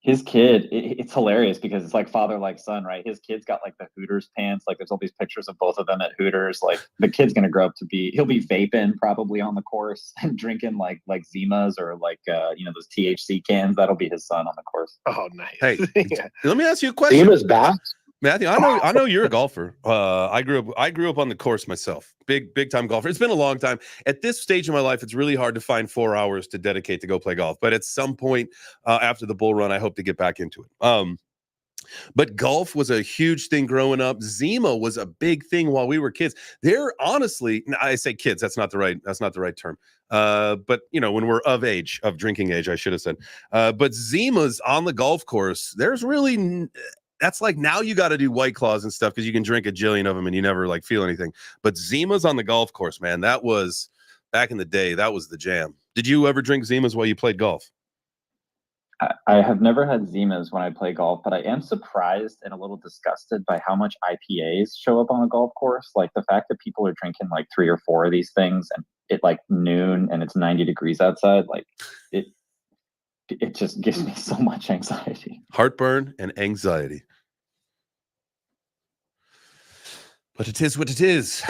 His kid, it's hilarious because it's like father like son, right? His kid's got like the Hooters pants. Like there's all these pictures of both of them at Hooters. Like the kid's gonna grow up he'll be vaping probably on the course and drinking like Zimas or like those THC cans. That'll be his son on the course. Oh, nice. Hey, yeah. Let me ask you a question. Zima's back. Matthew, I know you're a golfer. I grew up on the course myself. Big time golfer. It's been a long time. At this stage of my life, it's really hard to find 4 hours to dedicate to go play golf. But at some point after the bull run, I hope to get back into it. But golf was a huge thing growing up. Zima was a big thing while we were kids. They're honestly, I say kids, that's not the right term. But when we're of drinking age, I should have said. But Zima's on the golf course, there's really that's like now you got to do White Claws and stuff because you can drink a jillion of them and you never like feel anything. But Zima's on the golf course, man. That was back in the day. That was the jam. Did you ever drink Zima's while you played golf? I have never had Zimas when I play golf, but I am surprised and a little disgusted by how much IPAs show up on a golf course. Like the fact that people are drinking like 3 or 4 of these things and at like noon and it's 90 degrees outside, like it just gives me so much anxiety. Heartburn and anxiety. But it is what it is.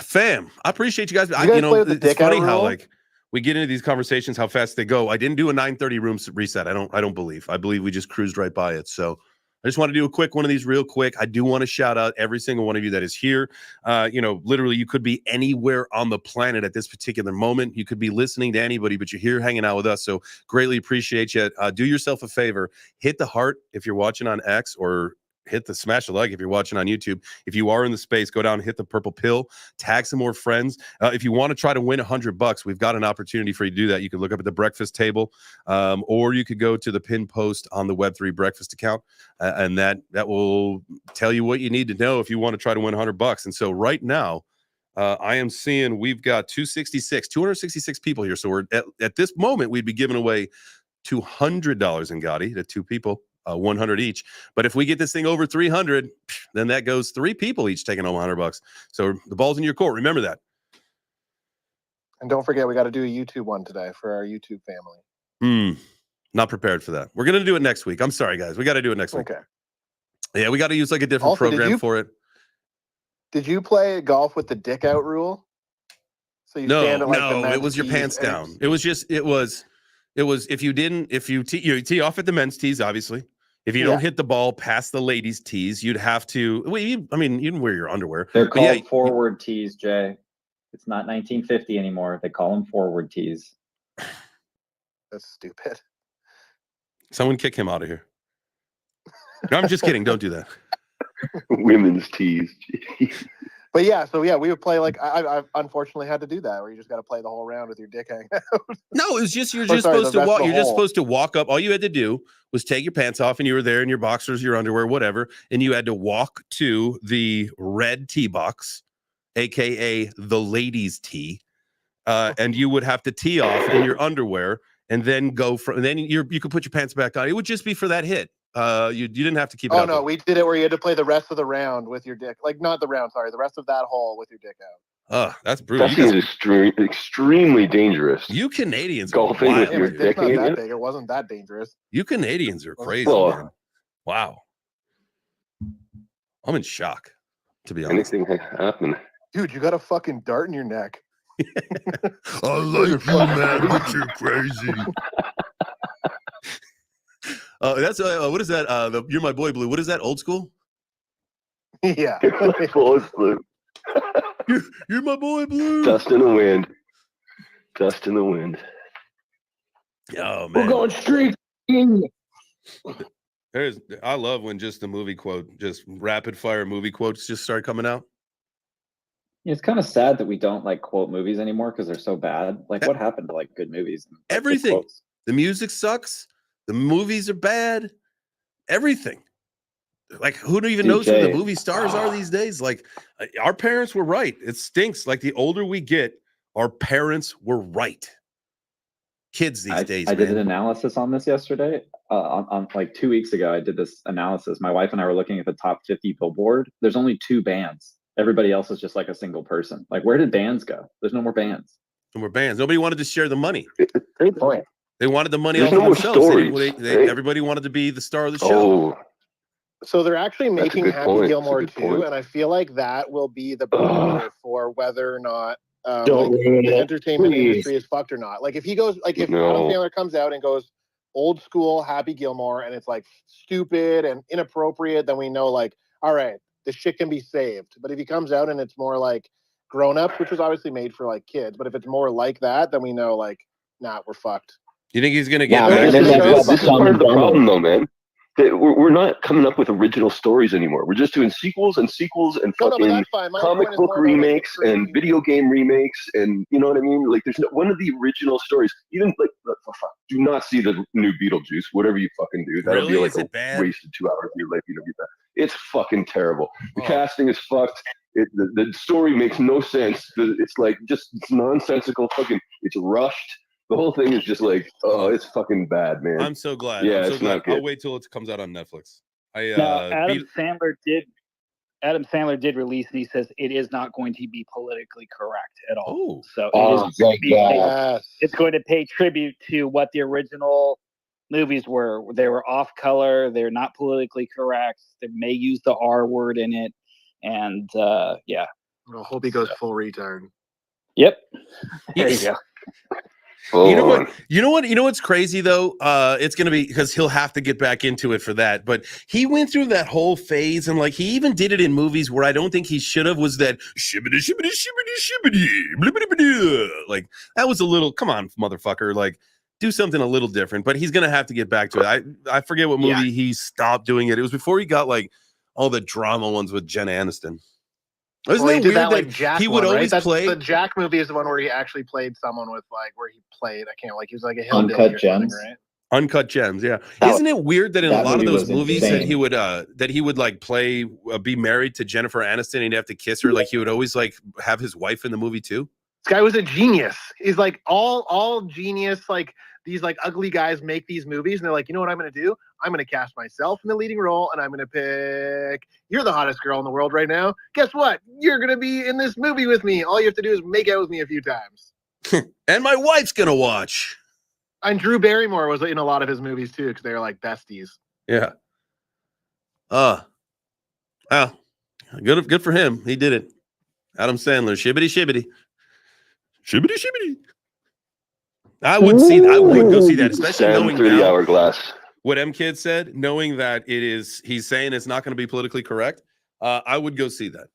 Fam, I appreciate you guys. You guys play with the It's dick out funny how rule? like we get into these conversations, how fast they go. I didn't do a 9:30 room reset. I don't believe. I believe we just cruised right by it. So I just want to do a quick one of these real quick. I do want to shout out every single one of you that is here. Literally, you could be anywhere on the planet at this particular moment. You could be listening to anybody, but you're here hanging out with us. So greatly appreciate you. Do yourself a favor. Hit the heart if you're watching on X, or hit the smash the like if you're watching on YouTube. If you are in the space, go down and hit the purple pill, tag some more friends. If you want to try to win $100, we've got an opportunity for you to do that. You could look up at the breakfast table, or you could go to the pin post on the Web3 breakfast account, and that will tell you what you need to know if you want to try to win $100. And so right now, I am seeing we've got 266 people here. So we're at this moment, we'd be giving away $200 in Gotti to 2 people. 100 each. But if we get this thing over 300, then that goes 3 people each taking home $100. So the ball's in your court. Remember that. And don't forget, we got to do a YouTube one today for our YouTube family. Not prepared for that. We're going to do it next week. I'm sorry, guys. We got to do it next week. Okay. Yeah, we got to use like a different Also, program for it. Did you play golf with the dick out rule? So you stand at, like, the men's it was your tees pants and down. It was if you tee off at the men's tees, obviously. If you don't hit the ball past the ladies' tees, you'd have to. Well, you can wear your underwear. They're called forward tees, Jay. It's not 1950 anymore. They call them forward tees. That's stupid. Someone kick him out of here. No, I'm just kidding. Don't do that. Women's tees. But yeah, we would play like I unfortunately had to do that, where you just got to play the whole round with your dick hanging out. No, it was just you're just supposed to walk. You're just supposed to walk up. All you had to do was take your pants off, and you were there in your boxers, your underwear, whatever, and you had to walk to the red tee box, aka the ladies' tee, and you would have to tee off in your underwear, and then go from. And then you could put your pants back on. It would just be for that hit. You didn't have to keep it Oh up. no, we did it where you had to play the rest of the round with your dick, like not the round, sorry, the rest of that hole with your dick out. That's brutal. That seems extremely dangerous. You Canadians golfing with your dick not in that it. big. It wasn't that dangerous. You Canadians are crazy, man. Wow. I'm in shock, to be honest. Anything happen. Dude, you got a fucking dart in your neck. I like you, man, but you're crazy. That's what is that? You're My Boy Blue. What is that? Old school? Yeah. Old Blue. You're My Boy Blue. Dust in the wind. Dust in the wind. Oh man, we're going streaking. I love when just the movie quote, just rapid fire movie quotes just start coming out. It's kind of sad that we don't like quote movies anymore because they're so bad. Like, what happened to like good movies? And, like, everything. The music sucks. The movies are bad. Everything. Like, who even knows who the movie stars are these days? Like, our parents were right. It stinks. Like, the older we get, our parents were right. Kids these days. I did an analysis on this yesterday. On like 2 weeks ago, I did this analysis. My wife and I were looking at the top 50 Billboard. There's only 2 bands. Everybody else is just like a single person. Like, where did bands go? There's no more bands. No more bands. Nobody wanted to share the money. Great point. They wanted the money There's all no for more themselves. stories, Everybody wanted to be the star of the show. Oh, So they're actually making good Happy point. Gilmore That's a 2, good point. and I feel like that will be the barometer for whether or not Don't ruin the it, entertainment please. industry is fucked or not. Like if he goes, like if No. Adam Sandler comes out and goes old school Happy Gilmore, and it's like stupid and inappropriate, then we know like, all right, this shit can be saved. But if he comes out and it's more like grown ups, which was obviously made for like kids, but if it's more like that, then we know like, nah, we're fucked. You think he's gonna get Yeah, back? man, this that's is part of the problem, though, man. That we're not coming up with original stories anymore. We're just doing sequels and sequels and No, but fucking that's fine. My comic point is book more about, like, remakes the and video game remakes, and you know what I mean. Like, there's one of the original stories. Even like, do not see the new Beetlejuice. Whatever you fucking do, that'll Really? be like Is it a bad? wasted 2 hours of your life. You know, get that. It's fucking terrible. The Oh. casting is fucked. The story makes no sense. It's like it's nonsensical. Fucking, it's rushed. The whole thing is just like, oh, it's fucking bad, man. I'm so glad. Yeah, I'm so it's glad. not good. I'll wait till it comes out on Netflix. Now, Adam Sandler did release, and he says it is not going to be politically correct at all. Oh. So Oh, thank God. Yes. it's going to pay tribute to what the original movies were. They were off color. They're not politically correct. They may use the R word in it. And yeah. I hope he goes full retard. Yep. There you go. You know what? You know what's crazy though? It's gonna be because he'll have to get back into it for that. But he went through that whole phase, and like he even did it in movies where I don't think he should have. Was that shibbity shibbity shibbity shibbity blibbity, like that was a little? Come on, motherfucker! Like do something a little different. But he's gonna have to get back to it. I forget what movie he stopped doing it. It was before he got like all the drama ones with Jen Aniston. Isn't Well, it he did weird that like Jack he would one, always right? play? The Jack movie is the one where he actually played someone with like where he played. I can't like he was like a hillbilly Uncut or something, Gems. right? Uncut Gems, yeah. That Isn't it weird that in a that lot of movie those was movies insane. that he would like play be married to Jennifer Aniston and he'd have to kiss her, like he would always like have his wife in the movie too? This guy was a genius. He's like all genius. Like these like ugly guys make these movies, and they're like, you know what I'm going to do? I'm going to cast myself in the leading role, and I'm going to pick. You're the hottest girl in the world right now. Guess what? You're going to be in this movie with me. All you have to do is make out with me a few times. And my wife's gonna watch. And Drew Barrymore was in a lot of his movies too, because they were like besties. Yeah. Good for him. He did it. Adam Sandler, shibbity shibbity. Shibbity shibbity. I would go see that, especially knowing 30 now hourglass. what M Kid said, knowing that he's saying it's not going to be politically correct. I would go see that.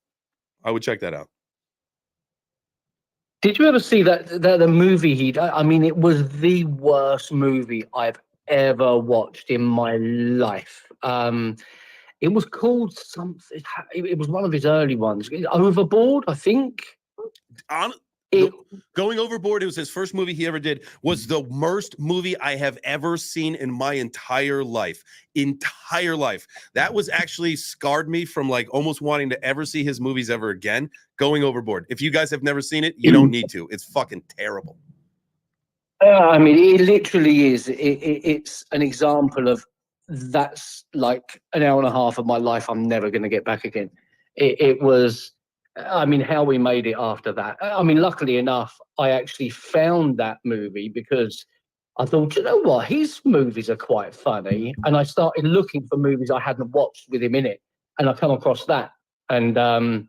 I would check that out. Did you ever see the movie I mean, it was the worst movie I've ever watched in my life. It was called something. It was one of his early ones. Overboard, I think. Going Overboard, it was his first movie he ever did, was the worst movie I have ever seen in my entire life. That was actually scarred me from like almost wanting to ever see his movies ever again. Going Overboard. If you guys have never seen it, you don't need to. It's fucking terrible. I mean, it literally is. It's an example of that's like an hour and a half of my life I'm never going to get back again. It was. I mean, how we made it after that. I mean, luckily enough, I actually found that movie because I thought, you know what, his movies are quite funny. And I started looking for movies I hadn't watched with him in it. And I come across that. And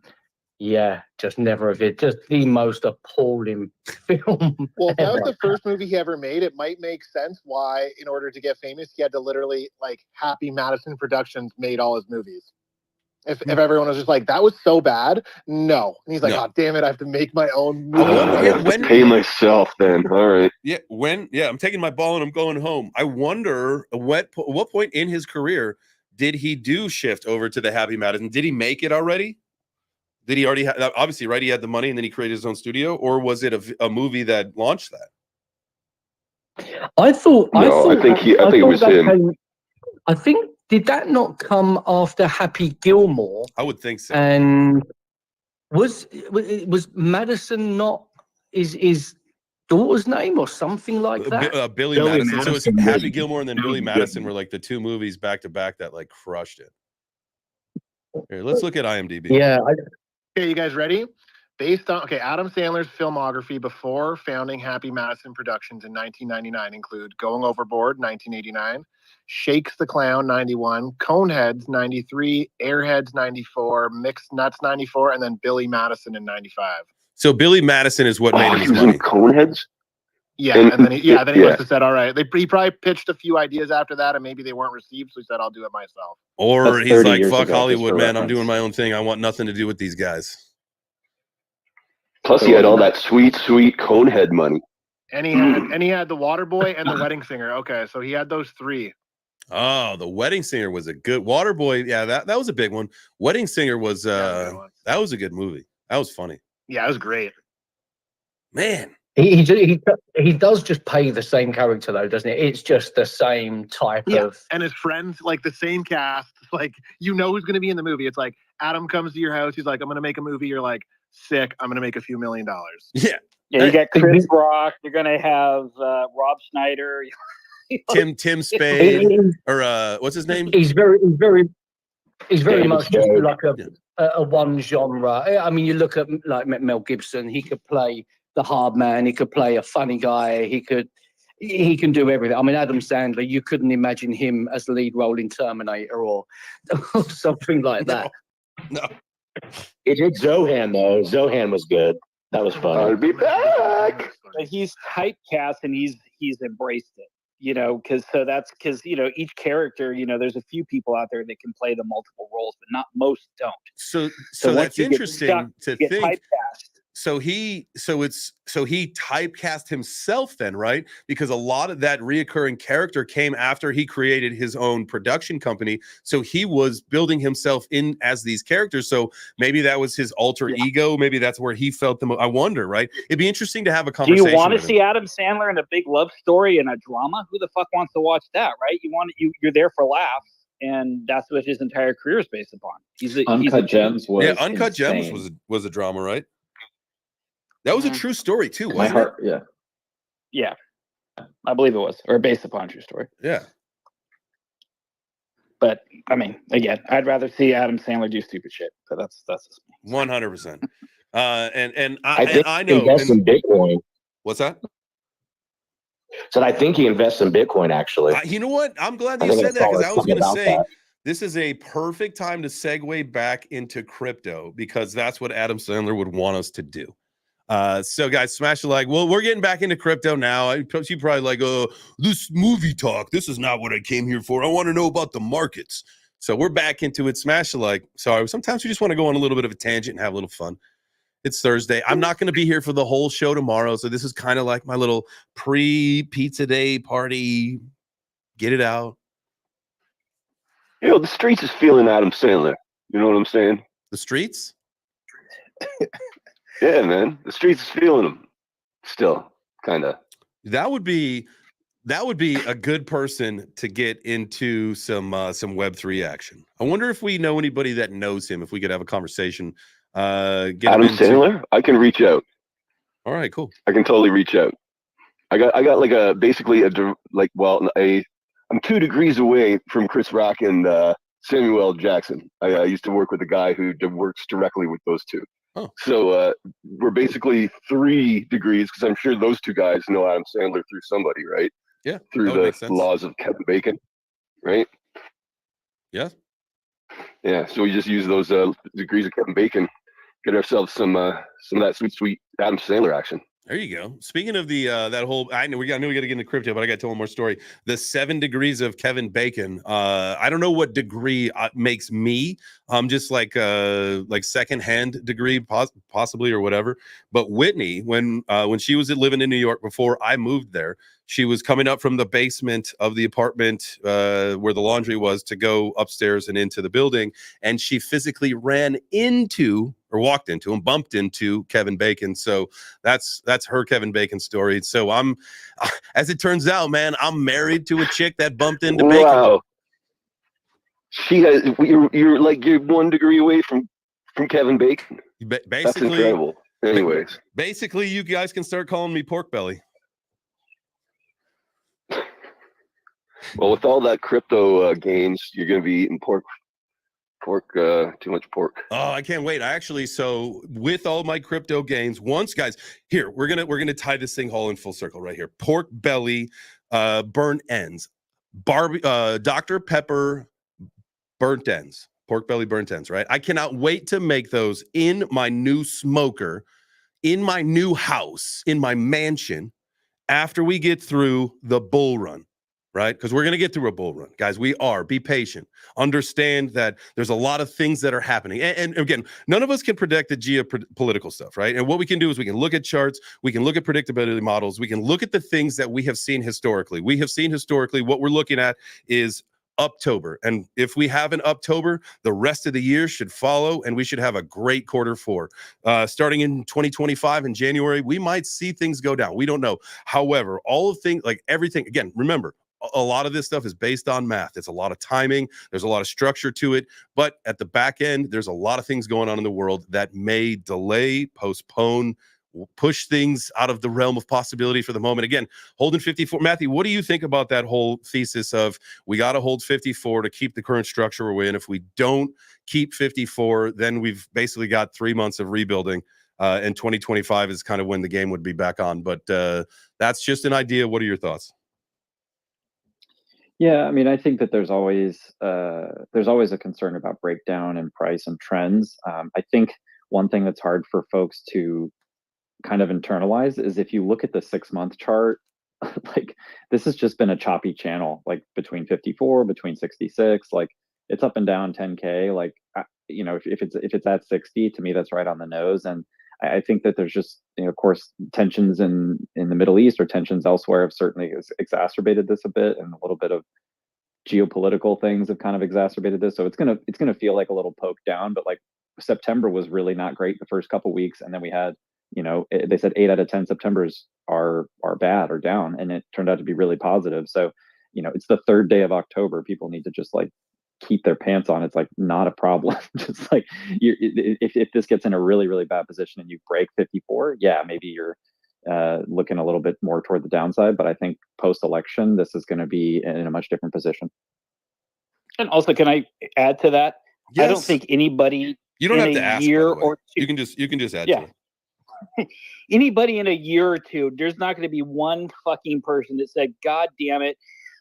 just never again. Just the most appalling film. Well, if that was the first movie he ever made, it might make sense why, in order to get famous, he had to literally like Happy Madison Productions made all his movies. If everyone was just like, that was so bad, no. And he's like, oh, damn it, I have to make my own movie. I have to pay myself then. All right. I'm taking my ball and I'm going home. I wonder what point in his career did he do shift over to the Happy Madison? Did he make it already? Did he already have, obviously, right? He had the money and then he created his own studio, or was it a movie that launched that? I think it was him. I think, did that not come after Happy Gilmore? I would think so. And was Madison not his daughter's name or something like that? Billy Madison. So it was Happy Gilmore and then Billy Madison were like the two movies back to back that like crushed it. Here, let's look at IMDb. Yeah. Okay, you guys ready? Based on Adam Sandler's filmography before founding Happy Madison Productions in 1999 include Going Overboard 1989, Shakes the Clown 91, Coneheads 93, Airheads 94, Mixed Nuts 94, and then Billy Madison in 95. So Billy Madison is what made him his money. Coneheads? Yeah, and then he must have said, all right. He probably pitched a few ideas after that, and maybe they weren't received, so he said, I'll do it myself. Or he's like, fuck Hollywood, man. I'm doing my own thing. I want nothing to do with these guys. Plus, he had all that sweet Conehead money. And he had the Waterboy and the Wedding Singer. Okay, so he had those three. Oh, the Wedding Singer was a good Waterboy. Yeah, that was a big one. Wedding Singer was that was a good movie. That was funny. Yeah, it was great. Man. He does just play the same character though, doesn't it? It's just the same type of. And his friends, like the same cast, like you know who's going to be in the movie. It's like Adam comes to your house. He's like, I'm going to make a movie. You're like, sick. I'm going to make a few $1 million. Yeah. Yeah, you got Chris Rock. You're going to have Rob Schneider. Tim Spade or what's his name? He's very much just like a one genre. I mean, you look at like Mel Gibson. He could play the hard man. He could play a funny guy. He can do everything. I mean, Adam Sandler. You couldn't imagine him as the lead role in Terminator or something like that. No. It did Zohan though. Zohan was good. That was fun. I'll be back. But he's typecast and he's embraced it, because each character, there's a few people out there that can play the multiple roles, but not most don't. So once that's you get interesting stuck, to you get think. typecast. So he typecast himself then, right? Because a lot of that reoccurring character came after he created his own production company. So he was building himself in as these characters. So maybe that was his alter ego. Maybe that's where he felt the most. I wonder, right? It'd be interesting to have a Do conversation. you want to with see him. Adam Sandler in a big love story and a drama? Who the fuck wants to watch that, right? You're there for laughs, and that's what his entire career is based upon. Uncut Gems was Uncut Gems insane. was a drama, right? That was a true story too, My wasn't heart, it? Yeah, I believe it was, or based upon a true story. Yeah. But I mean, again, I'd rather see Adam Sandler do stupid shit. But that's just me. 100%. And I think I he know. invests in Bitcoin. What's that? So I think he invests in Bitcoin actually. You know what? I'm glad I you think said that, because I was going to about say that. this is a perfect time to segue back into crypto, because that's what Adam Sandler would want us to do. So guys, smash the like. Well, we're getting back into crypto now. You probably like, this movie talk. This is not what I came here for. I want to know about the markets. So we're back into it. Smash the like. Sorry, sometimes we just want to go on a little bit of a tangent and have a little fun. It's Thursday. I'm not going to be here for the whole show tomorrow, so this is kind of like my little pre-pizza day party. Get it out. The streets is feeling Adam Sandler. You know what I'm saying? The streets? Yeah, man. The streets is feeling him. Still, kind of. That would be a good person to get into some Web3 action. I wonder if we know anybody that knows him. If we could have a conversation. Get Adam Sandler. I can reach out. All right, cool. I can totally reach out. I got like I'm 2 degrees away from Chris Rock and Samuel L. Jackson. I used to work with a guy who works directly with those two. Oh. So we're basically 3 degrees, because I'm sure those two guys know Adam Sandler through somebody, right? Yeah. Through the laws of Kevin Bacon, right? Yeah. Yeah. So we just use those degrees of Kevin Bacon, get ourselves some of that sweet Adam Sandler action. There you go. Speaking of the that whole, I knew we got to get into crypto, but I got to tell one more story. The 7 degrees of Kevin Bacon. I don't know what degree makes me. I'm just like secondhand degree, possibly, or whatever. But Whitney, when she was living in New York before I moved there, she was coming up from the basement of the apartment where the laundry was to go upstairs and into the building, and she physically ran into, or walked into, and bumped into Kevin Bacon. So that's her Kevin Bacon story. So I'm, as it turns out, man, I'm married to a chick that bumped into Bacon. Wow. She has. You're 1 degree away from Kevin Bacon. Basically, that's incredible. Anyways, basically, you guys can start calling me Pork Belly. Well, with all that crypto gains, you're going to be eating too much pork. Oh, I can't wait. So with all my crypto gains, guys, here, we're gonna tie this thing all in full circle right here. Pork belly, burnt ends, Dr. Pepper burnt ends, pork belly burnt ends, right? I cannot wait to make those in my new smoker, in my new house, in my mansion, after we get through the bull run. Right? Because we're going to get through a bull run. Guys, be patient. Understand that there's a lot of things that are happening. And again, none of us can predict the geopolitical stuff, right? And what we can do is we can look at charts, we can look at predictability models, we can look at the things that we have seen historically. We have seen historically what we're looking at is Uptober. And if we have an Uptober, the rest of the year should follow, and we should have a great Q4. Starting in 2025 in January, we might see things go down. We don't know. However, all of things, like everything, again, remember, a lot of this stuff is based on math. It's a lot of timing. There's a lot of structure to it. But at the back end, there's a lot of things going on in the world that may delay, postpone, push things out of the realm of possibility for the moment. Again, holding 54. Matthew, what do you think about that whole thesis of we got to hold 54 to keep the current structure we're in? If we don't keep 54, then we've basically got 3 months of rebuilding. And 2025 is kind of when the game would be back on. But that's just an idea. What are your thoughts? Yeah, I mean, I think that there's always a concern about breakdown and price and trends. I think one thing that's hard for folks to kind of internalize is if you look at the 6-month chart, like this has just been a choppy channel, like between 54, between 66, like it's up and down 10K. Like you know, if it's at 60, to me that's right on the nose. And I think that there's just, you know, of course, tensions in the Middle East or tensions elsewhere have certainly exacerbated this a bit, and a little bit of geopolitical things have kind of exacerbated this. So it's gonna feel like a little poke down. But like September was really not great the first couple weeks, and then we had, you know, they said 8 out of 10 Septembers are bad or down, and it turned out to be really positive. So, you know, it's the third day of October. People need to just like keep their pants on. It's like not a problem. Just like if this gets in a really, really bad position and you break 54, yeah, maybe you're looking a little bit more toward the downside. But I think post-election, this is going to be in a much different position. And also, can I add to that? Yes. I don't think anybody You don't in have to a ask, year by the way. or two. You can just add Yeah. to it. Anybody in a year or two, there's not going to be one fucking person that said, God damn it,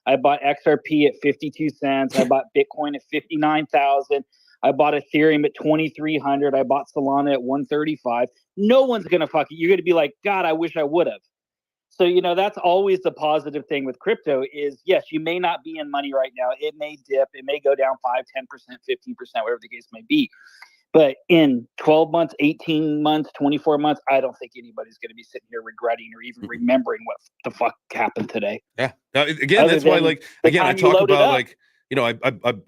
I bought XRP at 52 cents. I bought Bitcoin at 59,000. I bought Ethereum at 2,300. I bought Solana at 135. No one's going to you're going to be like, God, I wish I would have. So, you know, that's always the positive thing with crypto is, yes, you may not be in money right now. It may dip. It may go down 5, 10%, 15%, whatever the case may be. But in 12 months, 18 months, 24 months, I don't think anybody's going to be sitting here regretting or even remembering what the fuck happened today. Yeah. Now, again, that's why, like, again, I talk about, like, you know, I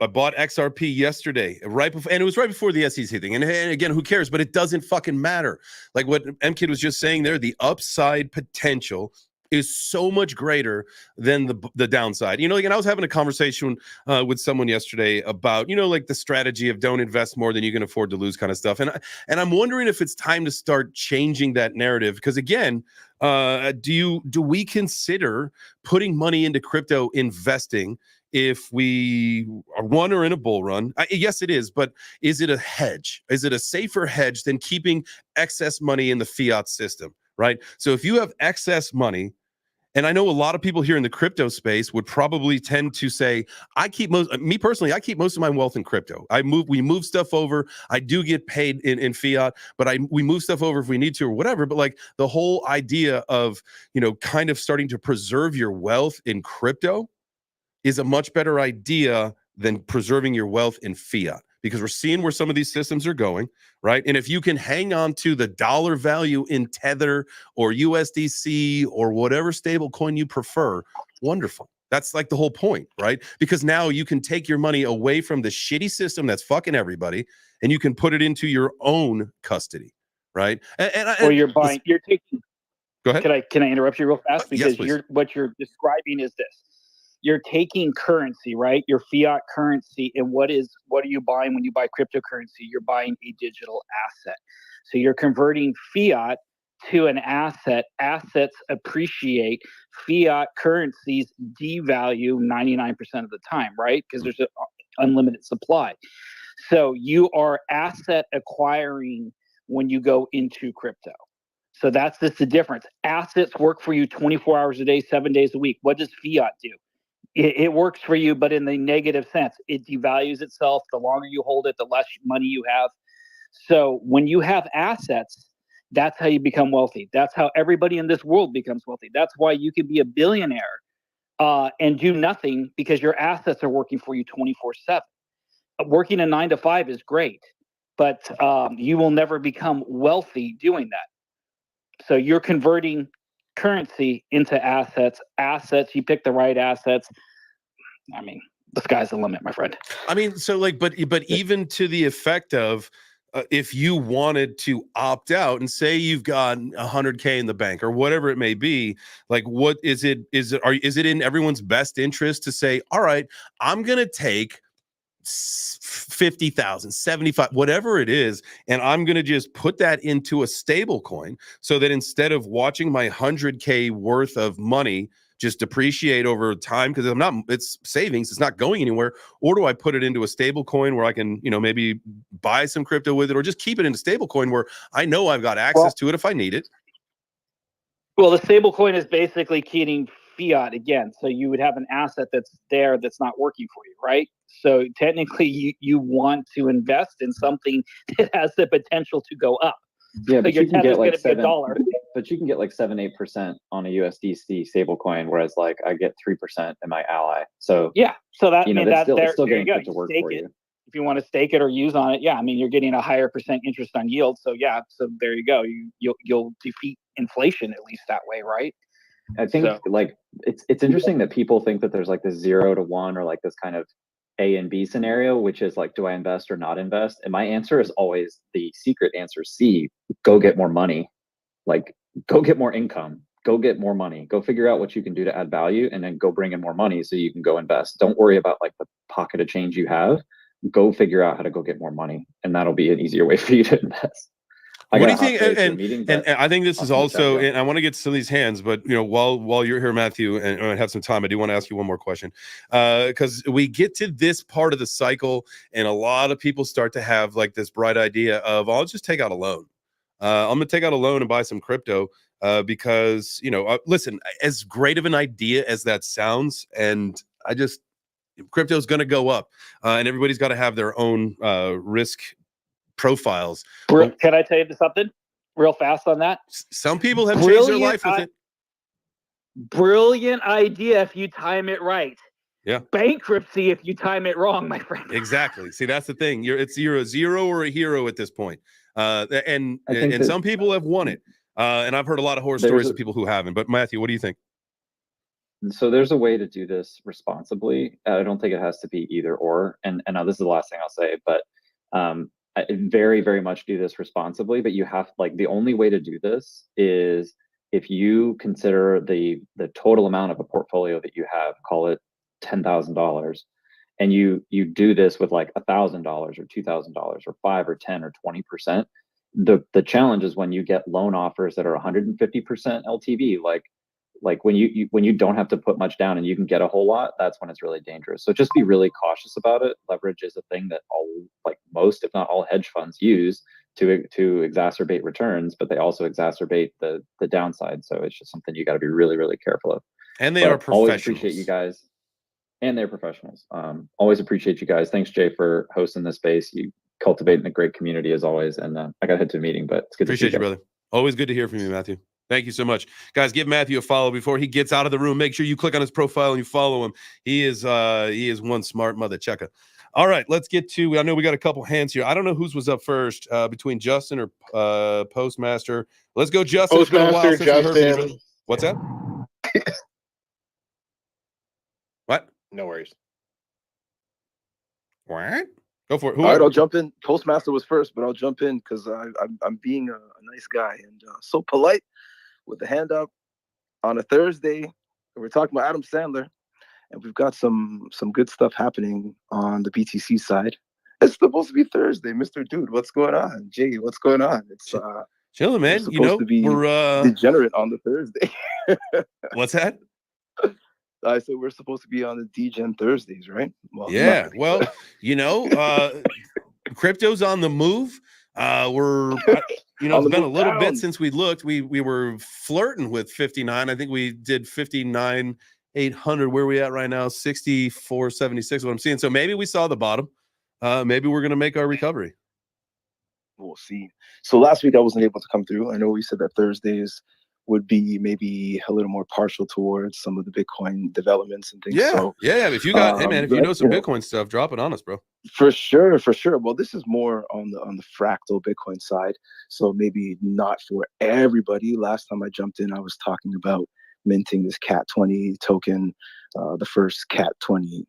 bought XRP yesterday, right before, and it was right before the SEC thing. And again, who cares? But it doesn't fucking matter. Like what MKid was just saying there, the upside potential is so much greater than the downside. You know, like, and I was having a conversation with someone yesterday about, you know, like the strategy of don't invest more than you can afford to lose kind of stuff. And I'm wondering if it's time to start changing that narrative. Because again, do we consider putting money into crypto investing if we are in a bull run? Yes, it is. But is it a hedge? Is it a safer hedge than keeping excess money in the fiat system? Right. So if you have excess money, and I know a lot of people here in the crypto space would probably tend to say, I keep most of my wealth in crypto. We move stuff over. I do get paid in fiat, but we move stuff over if we need to or whatever. But like the whole idea of, you know, kind of starting to preserve your wealth in crypto is a much better idea than preserving your wealth in fiat, because we're seeing where some of these systems are going, right? And if you can hang on to the dollar value in Tether or USDC or whatever stable coin you prefer, wonderful. That's like the whole point, right? Because now you can take your money away from the shitty system that's fucking everybody, and you can put it into your own custody, right? Or you're taking. Go ahead. Can I interrupt you real fast? Because yes, what you're describing is this. You're taking currency, right? Your fiat currency, and what are you buying when you buy cryptocurrency? You're buying a digital asset. So you're converting fiat to an asset. Assets appreciate. Fiat currencies devalue 99% of the time, right? Because there's an unlimited supply. So you are asset acquiring when you go into crypto. So that's just the difference. Assets work for you 24 hours a day, 7 days a week. What does fiat do? It works for you, but in the negative sense. It devalues itself. The longer you hold it, the less money you have. So when you have assets, that's how you become wealthy. That's how everybody in this world becomes wealthy. That's why you can be a billionaire and do nothing, because your assets are working for you 24/7. Working a 9 to 5 is great, but you will never become wealthy doing that. So you're converting currency into assets. You pick the right assets. I mean, the sky's the limit, my friend. I mean, so like, but even to the effect of, if you wanted to opt out and say you've got 100K in the bank or whatever it may be, like, what is it? Is it in everyone's best interest to say, all right, I'm gonna take 50,000, 75, whatever it is, and I'm going to just put that into a stable coin, so that instead of watching my 100K worth of money just depreciate over time, because it's savings, it's not going anywhere, or do I put it into a stable coin where I can, you know, maybe buy some crypto with it, or just keep it in a stable coin where I know I've got access to it if I need it? Well, the stable coin is basically keeping fiat again. So you would have an asset that's there that's not working for you, right? So technically, you want to invest in something that has the potential to go up. Yeah, so but your you can tether's get like going to be $1. but you can get like 7-8% on a USDC stablecoin, whereas like I get 3% in my Ally. So yeah, so that, you know, that's it's still there getting you go. put to You work stake for it. you. If you want to stake it or use on it, yeah, I mean, you're getting a higher percent interest on yield. So yeah, so there you go. You'll defeat inflation at least that way, right? I think like it's interesting that people think that there's like this 0 to 1 or like this kind of A and B scenario, which is like, do I invest or not invest? And my answer is always the secret answer C: go get more money. Like, go get more income, go get more money, go figure out what you can do to add value, and then go bring in more money so you can go invest. Don't worry about like the pocket of change you have. Go figure out how to go get more money, and that'll be an easier way for you to invest. What do you think? And I think this is also, and I want to get to some of these hands, but you know, while you're here, Matthew, and I have some time, I do want to ask you one more question, because we get to this part of the cycle, and a lot of people start to have like this bright idea of, I'll just take out a loan. I'm gonna take out a loan and buy some crypto, because you know, listen, as great of an idea as that sounds, and crypto is gonna go up, and everybody's got to have their own risk profiles. Can I tell you something real fast on that? Some people have changed their life with it. Brilliant idea if you time it right. Yeah. Bankruptcy if you time it wrong, my friend. Exactly. See, that's the thing. You're a zero or a hero at this point. And some people have won it. And I've heard a lot of horror stories of people who haven't. But Matthew, what do you think? So there's a way to do this responsibly. I don't think it has to be either or. And now this is the last thing I'll say, but I very, very much do this responsibly. But you have, like, the only way to do this is if you consider the total amount of a portfolio that you have, call it $10,000, and you do this with like $1,000 or $2,000 or 5 or 10 or 20%. The challenge is when you get loan offers that are 150% LTV, like when you don't have to put much down and you can get a whole lot, that's when it's really dangerous. So just be really cautious about it. Leverage is a thing that most, if not all, hedge funds use to exacerbate returns, but they also exacerbate the downside. So it's just something you got to be really, really careful of. And they are professionals. Always appreciate you guys. And they're professionals. Always appreciate you guys. Thanks, Jay, for hosting this space. You cultivating a great community as always. And I got to head to a meeting, but it's good to see you, brother. Always good to hear from you, Matthew. Thank you so much. Guys, give Matthew a follow before he gets out of the room. Make sure you click on his profile and you follow him. He is one smart mother checker. All right, let's get to, I know we got a couple hands here. I don't know whose was up first, between Justin or Postmaster. Let's go, Justin. Postmaster, Justin. What's that? What? No worries. What? Go for it. All right, I'll jump in. Postmaster was first, but I'll jump in because I'm being a nice guy and so polite with the hand up on a Thursday. We're talking about Adam Sandler, and we've got some good stuff happening on the BTC side. It's supposed to be Thursday, Mr. Dude. What's going on, Jay? What's going on? It's chilling, man. We're supposed to be degenerate on the Thursday. What's that? I said we're supposed to be on the Degen Thursdays, right? Well, yeah. Well, crypto's on the move. It's been a little bit since we looked. We were flirting with 59. I think we did 59,800. Where are we at right now? 64.76. What I'm seeing. So maybe we saw the bottom. Maybe we're gonna make our recovery. We'll see. So last week I wasn't able to come through. I know we said that Thursdays would be maybe a little more partial towards some of the Bitcoin developments and things. Yeah, so, yeah. If you got, hey man, if you know some Bitcoin stuff, drop it on us, bro. For sure. Well, this is more on the fractal Bitcoin side, so maybe not for everybody. Last time I jumped in, I was talking about minting this Cat 20 token, the first Cat 20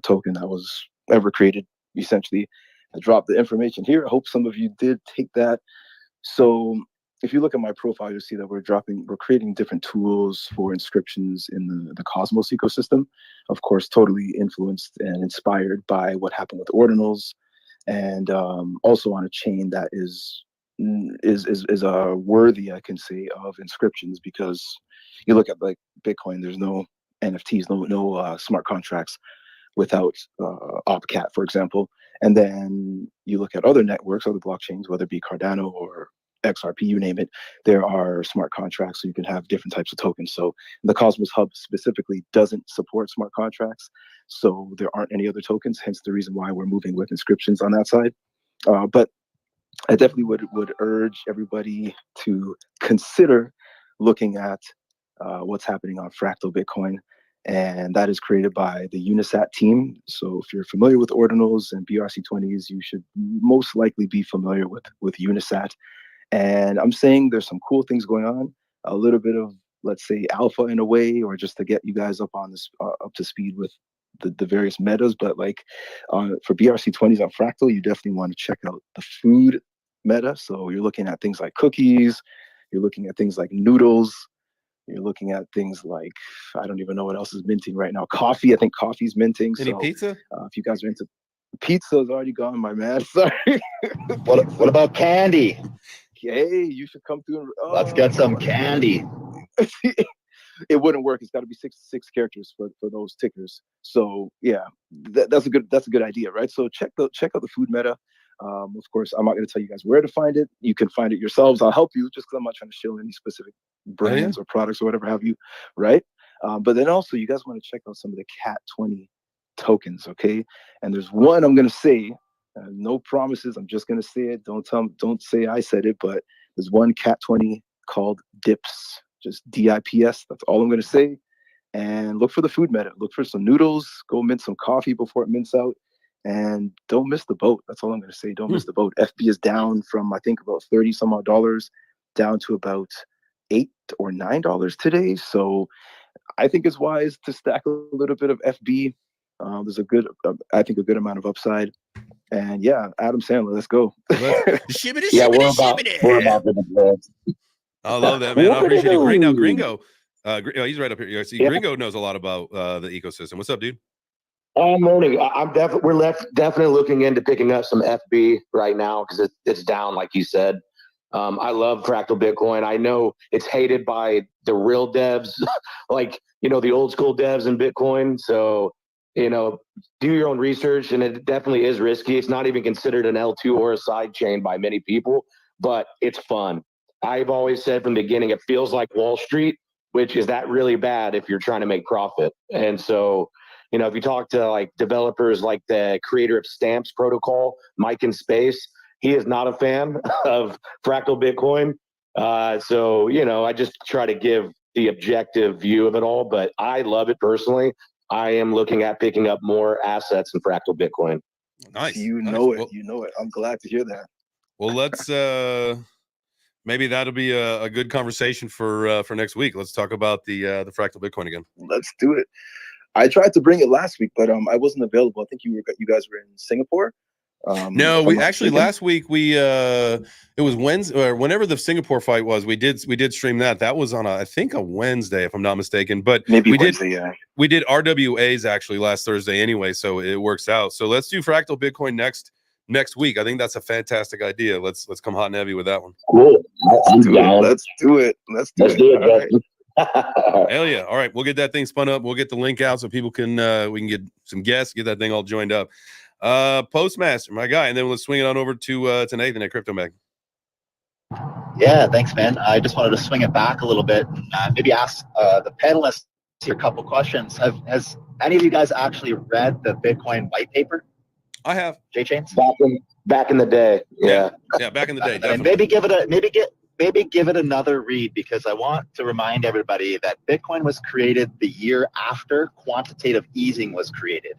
token that was ever created. Essentially, I dropped the information here. I hope some of you did take that. So if you look at my profile, you'll see that we're creating different tools for inscriptions in the Cosmos ecosystem. Of course, totally influenced and inspired by what happened with ordinals, and also on a chain that is worthy, I can say, of inscriptions, because you look at like Bitcoin, there's no NFTs, no smart contracts without Opcat, for example. And then you look at other networks, other blockchains, whether it be Cardano or XRP, you name it, there are smart contracts, so you can have different types of tokens. So the Cosmos Hub specifically doesn't support smart contracts, so there aren't any other tokens, hence the reason why we're moving with inscriptions on that side. But I definitely would urge everybody to consider looking at what's happening on Fractal Bitcoin, and that is created by the Unisat team. So if you're familiar with ordinals and BRC20s, you should most likely be familiar with Unisat. And I'm saying there's some cool things going on, a little bit of, let's say, alpha in a way, or just to get you guys up on this up to speed with the various metas. But like for BRC20s on Fractal, you definitely want to check out the food meta. So you're looking at things like cookies, you're looking at things like noodles, you're looking at things like, I don't even know what else is minting right now. Coffee, I think coffee's minting. Any so pizza? If you guys are into pizza, is already gone, my man. Sorry. What about candy? Hey, you should come through. Let's get some candy. It wouldn't work. It's got to be six characters for those tickers. So yeah, that's a good idea, right? So check out the food meta. Of course, I'm not going to tell you guys where to find it. You can find it yourselves. I'll help you, just because I'm not trying to shill any specific brands or products or whatever have you, right? But then also, you guys want to check out some of the Cat 20 tokens, okay? And there's one I'm going to say. No promises. I'm just going to say it. Don't say I said it. But there's one Cat 20 called Dips, just DIPS. That's all I'm going to say. And look for the food meta. Look for some noodles. Go mint some coffee before it mints out. And don't miss the boat. That's all I'm going to say. Don't miss the boat. FB is down from, I think, about 30 some odd dollars down to about $8 or $9 today. So I think it's wise to stack a little bit of FB. There's I think a good amount of upside. And yeah, Adam Sandler, let's go. Yeah, we're about the blitz. I love that, man. I appreciate it. Great. Now, Gringo, he's right up here. See, Gringo knows a lot about the ecosystem. What's up, dude? Morning. We're definitely looking into picking up some FB right now because it's down, like you said. I love Fractal Bitcoin. I know it's hated by the real devs, like the old school devs in Bitcoin. So do your own research, and it definitely is risky. It's not even considered an L2 or a side chain by many people, but it's fun. I've always said from the beginning, it feels like Wall Street, which is that really bad if you're trying to make profit. And so, if you talk to like developers, like the creator of Stamps protocol, Mike in Space, he is not a fan of Fractal Bitcoin. So, I just try to give the objective view of it all, but I love it personally. I am looking at picking up more assets in Fractal Bitcoin. Nice. You know it. I'm glad to hear that. Well, let's maybe that'll be a good conversation for next week. Let's talk about the Fractal Bitcoin again. Let's do it. I tried to bring it last week, but I wasn't available. I think you guys were in Singapore. No, we actually last week it was Wednesday or whenever the Singapore fight was. We did stream that. That was on I think a Wednesday, if I'm not mistaken. But maybe we Wednesday, we did RWAs actually last Thursday anyway, so it works out. So let's do Fractal Bitcoin next week. I think that's a fantastic idea. Let's come hot and heavy with that one. Cool. Let's do it. Let's do it. Hell yeah. All right. We'll get that thing spun up. We'll get the link out so people can we can get some guests, get that thing all joined up. Postmaster, my guy, and then we'll swing it on over to Nathan at Crypto Mag. Yeah, thanks, man. I just wanted to swing it back a little bit. Maybe ask the panelists here a couple questions. Has any of you guys actually read the Bitcoin white paper? I have. J-Chains? Back in the day. Yeah. Yeah, back in the day. And maybe give it another read, because I want to remind everybody that Bitcoin was created the year after quantitative easing was created.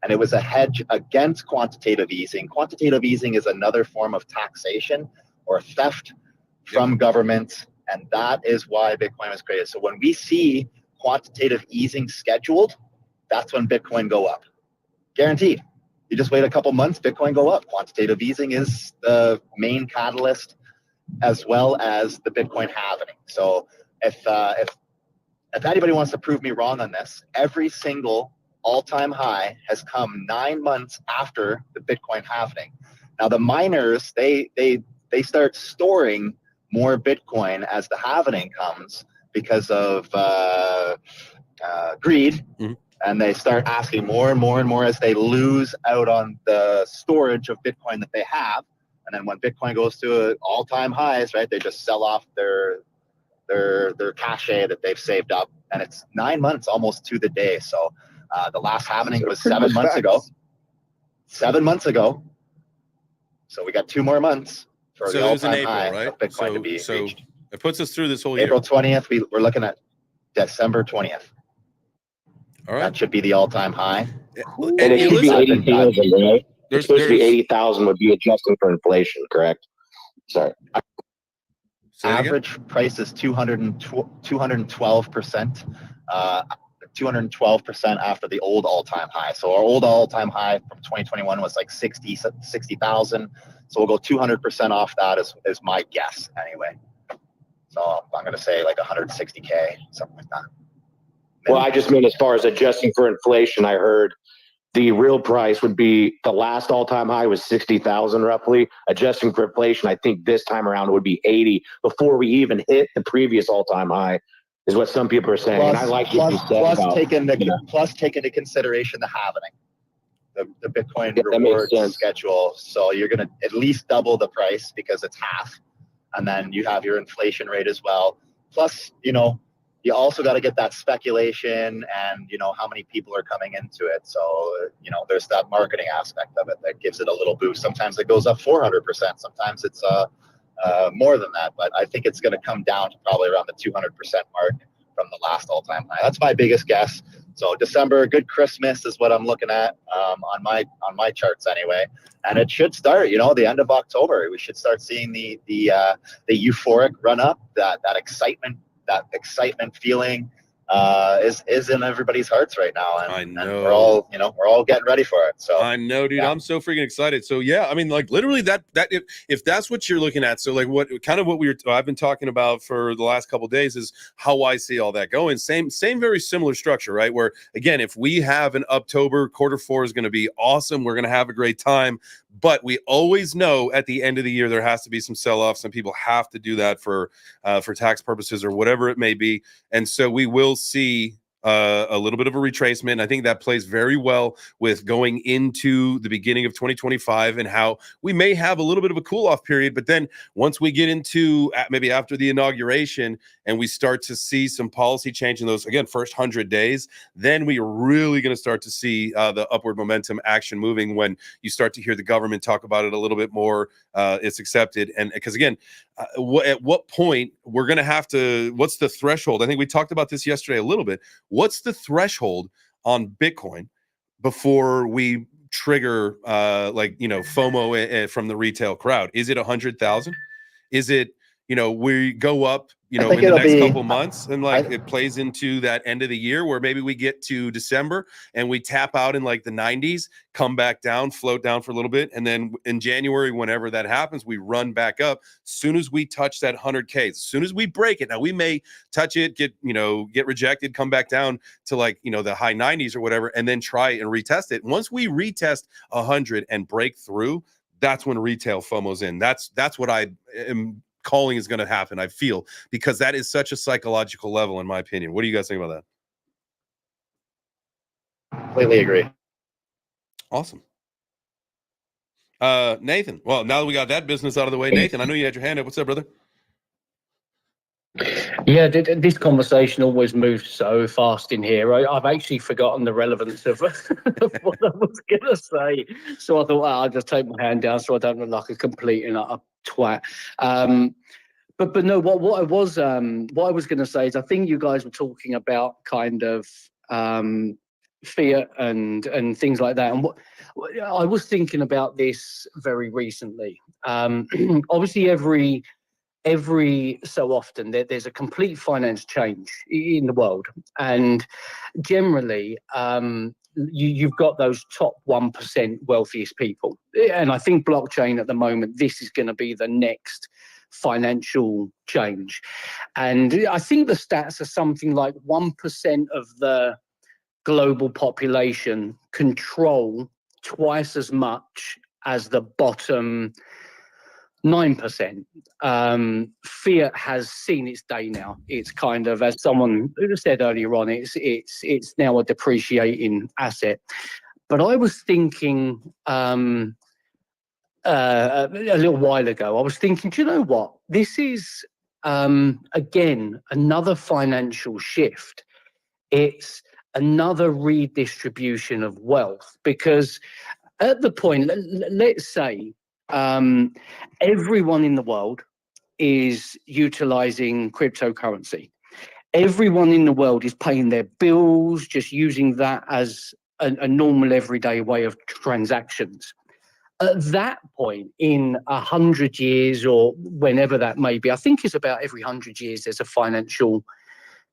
And it was a hedge against quantitative easing. Quantitative easing is another form of taxation or theft from government. And that is why Bitcoin was created. So when we see quantitative easing scheduled, that's when Bitcoin go up. Guaranteed. You just wait a couple months, Bitcoin go up. Quantitative easing is the main catalyst, as well as the Bitcoin halving. So if anybody wants to prove me wrong on this, every single all-time high has come 9 months after the Bitcoin halving. Now the miners, they start storing more Bitcoin as the halving comes because of greed. Mm-hmm. And they start asking more and more and more as they lose out on the storage of Bitcoin that they have. And then when Bitcoin goes to all-time highs, right, they just sell off their cachet that they've saved up, and it's 9 months almost to the day. So the last halving was 7 months ago. 7 months ago. So we got 2 more months for the all-time high of Bitcoin to be reached. It puts us ththrough this whole April year. 20th, we're looking at December 20th. All right. That should be the all-time high. And it should be 80,000, right? It's supposed to be 80,000 would be adjusting for inflation, correct? Sorry. Average price is 212%. 212% after the old all-time high. So our old all-time high from 2021 was like 60,000. So we'll go 200% off that is my guess anyway. So I'm going to say like 160K, something like that. Well, I just mean as far as adjusting for inflation, I heard the real price would be the last all-time high was 60,000 roughly. Adjusting for inflation, I think this time around it would be 80 before we even hit the previous all-time high, is what some people are saying. Plus, and I like what you said plus take into consideration the halving, the Bitcoin rewards schedule. So you're going to at least double the price because it's half, and then you have your inflation rate as well. Plus, you also got to get that speculation and, how many people are coming into it. So, there's that marketing aspect of it that gives it a little boost. Sometimes it goes up 400%. Sometimes it's more than that. But I think it's going to come down to probably around the 200% mark from the last all-time high. That's my biggest guess. So December, good Christmas is what I'm looking at on my charts anyway. And it should start, the end of October. We should start seeing the euphoric run up, that excitement feeling is in everybody's hearts right now, and, I know. And we're all getting ready for it. So I know, dude. Yeah. I'm so freaking excited. So yeah, I mean, like literally that if that's what you're looking at, so like what I've been talking about for the last couple of days is how I see all that going. Same very similar structure, right? Where again, if we have an October Q4 is going to be awesome, we're going to have a great time. But we always know at the end of the year there has to be some sell-offs, and people have to do that for tax purposes or whatever it may be. And so we will see a little bit of a retracement. I think that plays very well with going into the beginning of 2025 and how we may have a little bit of a cool-off period. But then once we get into maybe after the inauguration and we start to see some policy change in those, again, first 100 days, then we're really going to start to see the upward momentum action moving when you start to hear the government talk about it a little bit more. It's accepted. And because, again, at what point we're going to have to, what's the threshold? I think we talked about this yesterday a little bit. What's the threshold on Bitcoin before we trigger FOMO from the retail crowd? Is it 100,000? Is it, we go up, in the next couple months and it plays into that end of the year where maybe we get to December and we tap out in like the 90s, come back down, float down for a little bit. And then in January, whenever that happens, we run back up. As soon as we touch that 100K, as soon as we break it, now we may touch it, get rejected, come back down to the high 90s or whatever, and then try and retest it. Once we retest 100 and break through, that's when retail FOMO's in. That's what I am calling is going to happen, I feel, because that is such a psychological level, in my opinion. What do you guys think about that? Completely agree. Awesome. Nathan, well, now that we got that business out of the way, Nathan, I know you had your hand up. What's up, brother? Yeah, this conversation always moves so fast in here. I've actually forgotten the relevance of what I was going to say. So I thought, well, I'll just take my hand down so I don't look like a complete and utter twat. But no, what I was going to say is I think you guys were talking about kind of fiat and things like that. And what I was thinking about this very recently. Obviously, every so often there's a complete finance change in the world, and generally you've got those top 1% wealthiest people, and I think blockchain at the moment, this is going to be the next financial change. And I think the stats are something like 1% of the global population control twice as much as the bottom 9%. Fiat has seen its day now. It's kind of, as someone said earlier on, it's now a depreciating asset. But I was thinking, a little while ago, I was thinking, do you know what? This is, again, another financial shift. It's another redistribution of wealth, because at the point, let's say everyone in the world is utilizing cryptocurrency. Everyone in the world is paying their bills, just using that as a normal everyday way of transactions. At that point, in 100 years or whenever that may be, I think it's about every 100 years there's a financial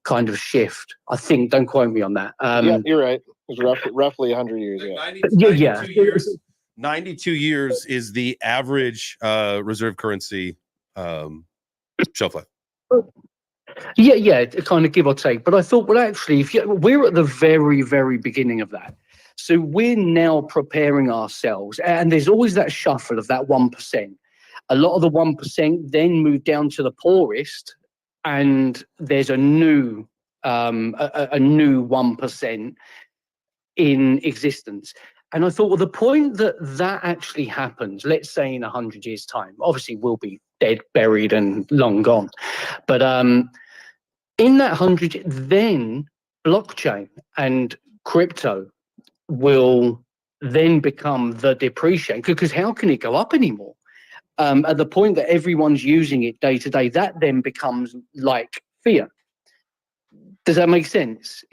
kind of shift. I think, don't quote me on that. Yeah, you're right. It's roughly 100 years. Yeah. 92 years. 92 years is the average reserve currency shelf life. Yeah, kind of give or take. But I thought, well, actually, we're at the very, very beginning of that. So we're now preparing ourselves, and there's always that shuffle of that 1%. A lot of the 1% then move down to the poorest, and there's a new 1% in existence. And I thought, well, the point that actually happens, let's say in 100 years' time, obviously we'll be dead, buried, and long gone. But in that 100, then blockchain and crypto will then become the depreciation, because how can it go up anymore? At the point that everyone's using it day to day, that then becomes like fiat. Does that make sense?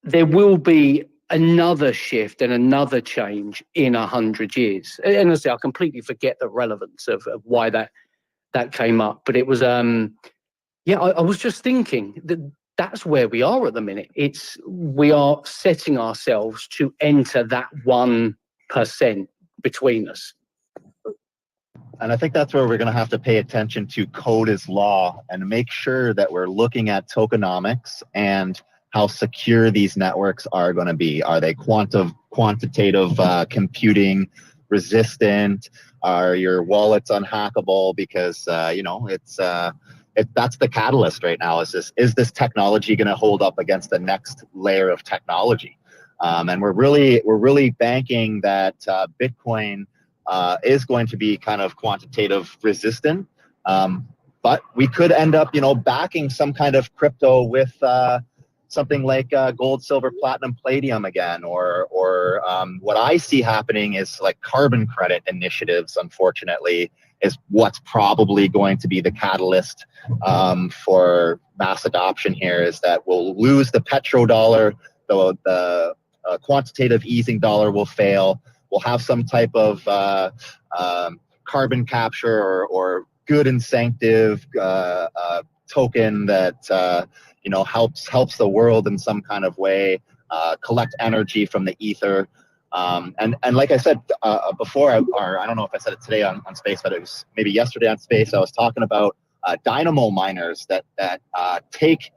There will be another shift and another change in 100 years. And I say, I completely forget the relevance of why that came up, but it was I was just thinking that's where we are at the minute. We are setting ourselves to enter that 1% between us. And I think that's where we're going to have to pay attention to code is law and make sure that we're looking at tokenomics and how secure these networks are going to be. Are they quantitative computing resistant? Are your wallets unhackable? Because that's the catalyst right now. Is this technology going to hold up against the next layer of technology? And we're really banking that Bitcoin is going to be kind of quantitative resistant, but we could end up, backing some kind of crypto with something like gold, silver, platinum, palladium again, or what I see happening is like carbon credit initiatives. Unfortunately, is what's probably going to be the catalyst for mass adoption here. Is that we'll lose the petrodollar, the quantitative easing dollar will fail. We'll have some type of carbon capture or good incentive token that helps the world in some kind of way, collect energy from the ether. And like I said before, or I don't know if I said it today on Space, but it was maybe yesterday on Space, I was talking about dynamo miners that take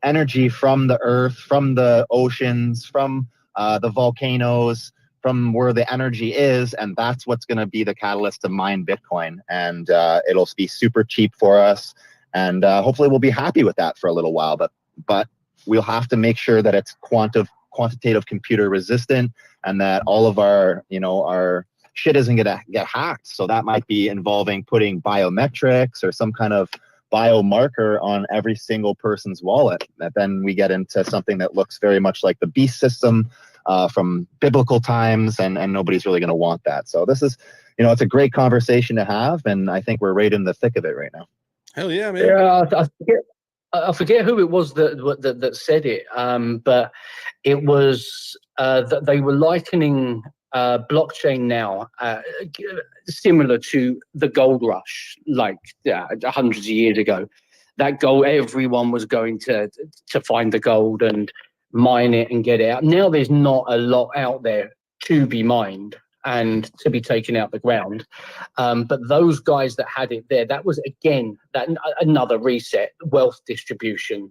energy from the earth, from the oceans, from the volcanoes, from where the energy is, and that's what's going to be the catalyst to mine Bitcoin. And it'll be super cheap for us, and hopefully we'll be happy with that for a little while. But we'll have to make sure that it's quantitative computer resistant, and that all of our shit isn't going to get hacked. So that might be involving putting biometrics or some kind of biomarker on every single person's wallet. That then we get into something that looks very much like the beast system from biblical times, and nobody's really going to want that. So this is, it's a great conversation to have, and I think we're right in the thick of it right now. Hell yeah, man. Yeah, I forget who it was that said it, but it was that they were likening blockchain now similar to the gold rush, like hundreds of years ago. That gold, everyone was going to find the gold and mine it and get it out. Now there's not a lot out there to be mined and to be taken out the ground. But those guys that had it there, that was again another reset, wealth distribution.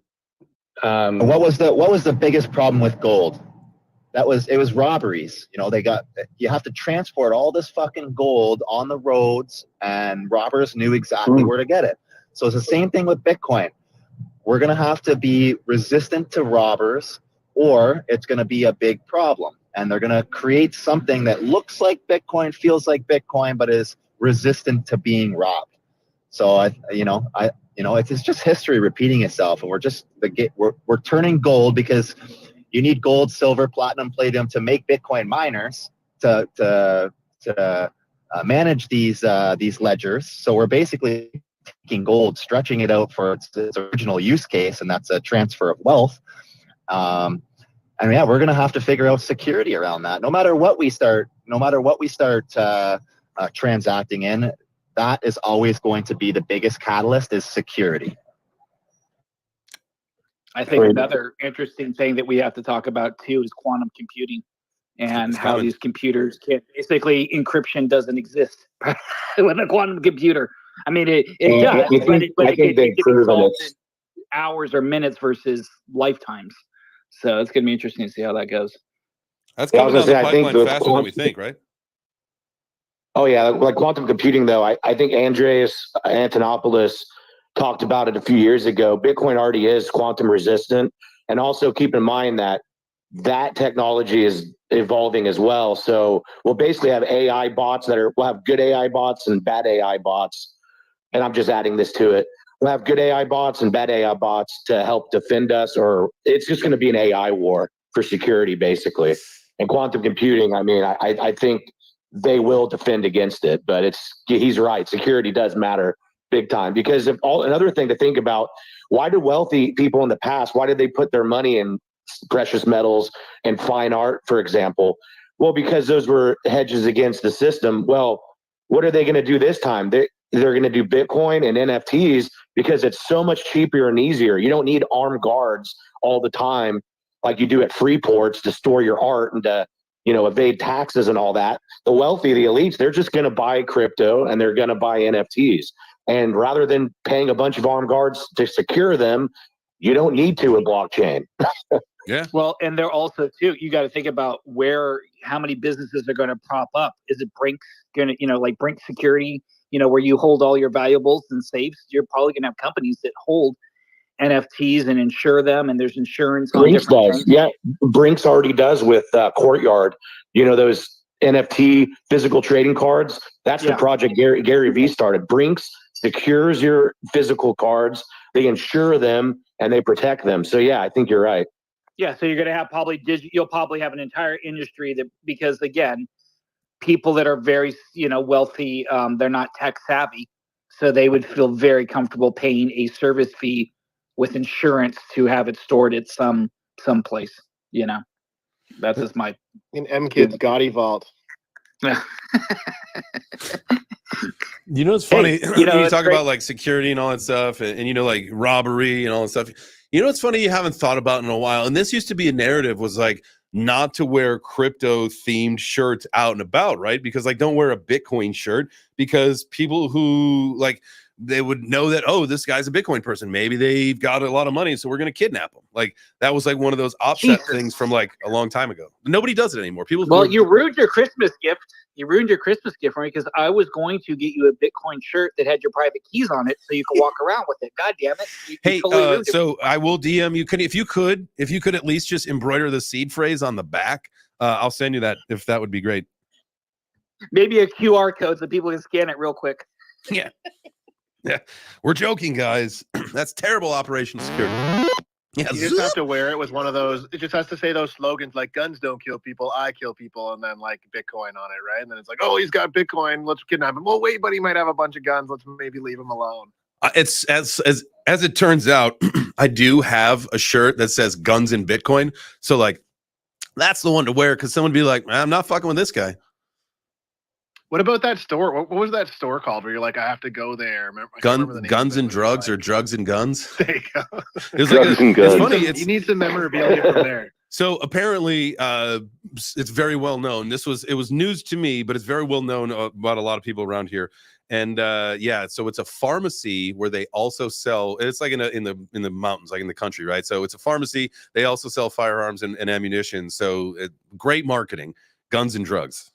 What was the biggest problem with gold? It was robberies. You have to transport all this fucking gold on the roads, and robbers knew exactly where to get it. So it's the same thing with Bitcoin. We're going to have to be resistant to robbers, or it's going to be a big problem. and they're going to create something that looks like Bitcoin, feels like Bitcoin, but is resistant to being robbed. So it's just history repeating itself, and we're turning gold because you need gold, silver, platinum, palladium to make Bitcoin miners to manage these ledgers. So we're basically taking gold, stretching it out for its original use case, and that's a transfer of wealth. And yeah, we're going to have to figure out security around that. No matter what we start transacting in, that is always going to be the biggest catalyst is security. I think another interesting thing that we have to talk about too is quantum computing and how these computers can basically encryption doesn't exist with a quantum computer. I mean, it does, but it can be solved in hours or minutes versus lifetimes. So it's going to be interesting to see how that goes. That's coming down the pipeline faster than we think, right? Oh yeah, like quantum computing though. I think Andreas Antonopoulos talked about it a few years ago. Bitcoin already is quantum resistant, and also keep in mind that technology is evolving as well. So we'll basically have AI bots we'll have good AI bots and bad AI bots. And I'm just adding this to it. We'll have good AI bots and bad AI bots to help defend us, or it's just going to be an AI war for security, basically. And quantum computing, I mean, I think they will defend against it, but he's right. Security does matter big time, because another thing to think about, why do wealthy people in the past, why did they put their money in precious metals and fine art, for example? Well, because those were hedges against the system. Well, what are they going to do this time? They're going to do Bitcoin and NFTs because it's so much cheaper and easier. You don't need armed guards all the time like you do at free ports to store your art and to evade taxes and all that. The wealthy, the elites, they're just going to buy crypto and they're going to buy NFTs. And rather than paying a bunch of armed guards to secure them, you don't need to a blockchain. Yeah. Well, and they're also too, you got to think about how many businesses are going to prop up. Is it Brink's going to, like Brink Security, where you hold all your valuables and safes? You're probably going to have companies that hold NFTs and insure them, and there's insurance on Brinks different does. things. Yeah, Brinks already does with Courtyard. Those NFT physical trading cards. That's the project Gary Vee started. Brinks secures your physical cards. They insure them and they protect them. So yeah, I think you're right. Yeah, so you're going to have you'll probably have an entire industry because again, people that are very wealthy, they're not tech savvy, so they would feel very comfortable paying a service fee with insurance to have it stored at some place. That's just my in MKid's Gotti vault. It's funny. You talk about like security and all that stuff, and like robbery and all that stuff. It's funny you haven't thought about in a while. And this used to be a narrative, was like not to wear crypto themed shirts out and about, right? Because like don't wear a Bitcoin shirt, because people who like, they would know that, oh, this guy's a Bitcoin person. Maybe they've got a lot of money, so we're going to kidnap them. Like that was like one of those offset things from like a long time ago. Nobody does it anymore. You ruined your Christmas gift. You ruined your Christmas gift for me, because I was going to get you a Bitcoin shirt that had your private keys on it, so you could walk around with it. God damn it! Hey, so I will DM you. If you could at least just embroider the seed phrase on the back, I'll send you that. If that would be great. Maybe a QR code so people can scan it real quick. Yeah. Yeah, we're joking, guys. That's terrible operational security. Yeah, you just have to wear it with one of those. It just has to say those slogans like "Guns don't kill people, I kill people," and then like Bitcoin on it, right? And then it's like, "Oh, he's got Bitcoin. Let's kidnap him." Well, wait, but he might have a bunch of guns. Let's maybe leave him alone. It's as it turns out, I do have a shirt that says "Guns and Bitcoin." So like, that's the one to wear, because someone would be like, "I'm not fucking with this guy." What about that store? What was that store called where you're like, I have to go there? Guns and drugs, or drugs and guns. There you go. It's funny. You need some memorabilia from there. So apparently, it's very well known. It was news to me, but it's very well known about a lot of people around here. And so it's a pharmacy where they also sell. It's like in the mountains, like in the country, right? So it's a pharmacy. They also sell firearms and ammunition. So great marketing. Guns and drugs.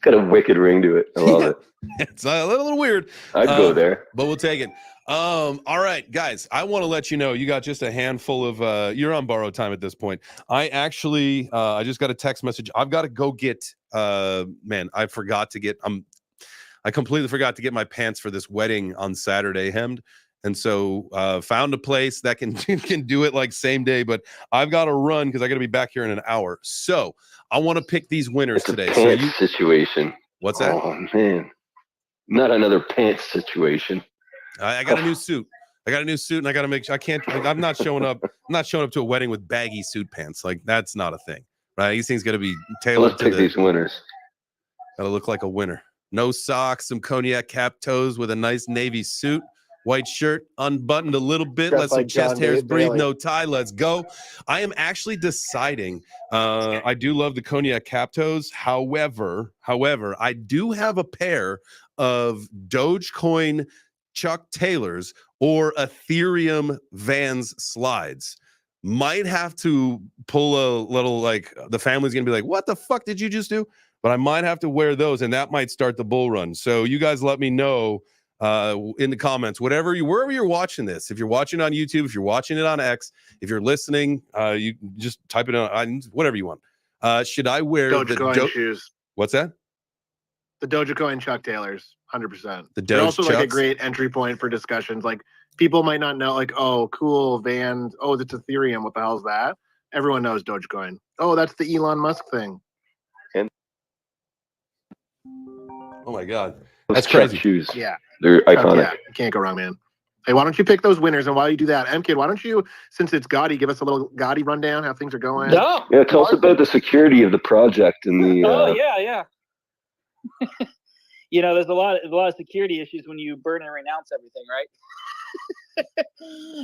got a wicked ring to it. I love it. It's a little weird. I'd go there. But we'll take it. All right, guys, I want to let you know you got just a handful of you're on borrowed time at this point. I actually I just got a text message. I've got to go get man, I completely forgot to get my pants for this wedding on Saturday hemmed. And so found a place that can do it like same day, but I've got to run because I got to be back here in an hour. So I want to pick these winners today. It's a pants situation. What's that? Oh man, not another pants situation. I got a new suit. And I got to make sure I'm not showing up. I'm not showing up to a wedding with baggy suit pants. Like that's not a thing, right? These things got to be tailored Let's pick these winners. Got to look like a winner. No socks, some cognac cap toes with a nice navy suit. White shirt, unbuttoned a little bit, let some chest hairs breathe, no tie, let's go. I am actually deciding, I do love the cognac cap toes. However, I do have a pair of Dogecoin Chuck Taylors or Ethereum Vans slides. Might have to pull a little, like the family's going to be like, what the fuck did you just do? But I might have to wear those and that might start the bull run. So you guys let me know in the comments, wherever you're watching this. If you're watching on YouTube, if you're watching it on X, if you're listening, you just type it on whatever you want. Should I wear Dogecoin shoes? What's that? The Dogecoin Chuck Taylors, 100%. The They're also Chucks? like a great entry point for discussions. Like people might not know, like, oh, cool Vans. Oh, it's Ethereum. What the hell is that? Everyone knows Dogecoin. Oh, that's the Elon Musk thing. Oh my God, that's crazy. Shoes. Yeah. They're iconic. Yeah, you can't go wrong, man. Hey, why don't you pick those winners? And while you do that, MKid, why don't you, since it's Gotti, give us a little Gotti rundown, how things are going? No. Yeah, tell us about the security of the project and the. Yeah. You know, there's a lot of security issues when you burn and renounce everything, right?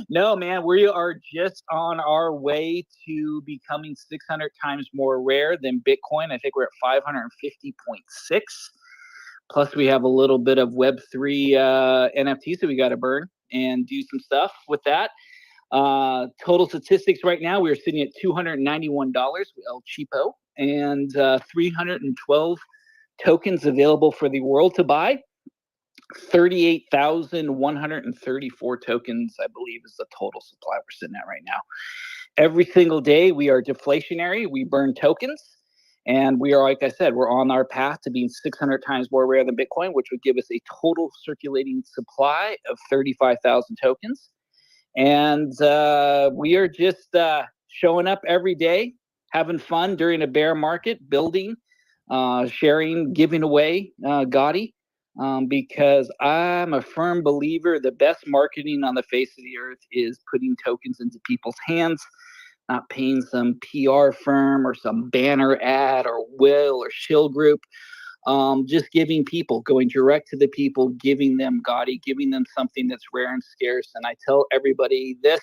No, man, we are just on our way to becoming 600 times more rare than Bitcoin. I think we're at 550.6. Plus, we have a little bit of Web3 NFTs that we got to burn and do some stuff with that. Total statistics right now, we are sitting at $291, El Cheapo, and 312 tokens available for the world to buy. 38,134 tokens, I believe, is the total supply we're sitting at right now. Every single day, we are deflationary. We burn tokens. And we are, like I said, we're on our path to being 600 times more rare than Bitcoin, which would give us a total circulating supply of 35,000 tokens. And we are just showing up every day, having fun during a bear market, building, sharing, giving away Gotti, because I'm a firm believer the best marketing on the face of the earth is putting tokens into people's hands, not paying some PR firm or some banner ad or Will or Shill Group. Just giving people, going direct to the people, giving them Gotti, giving them something that's rare and scarce. And I tell everybody this: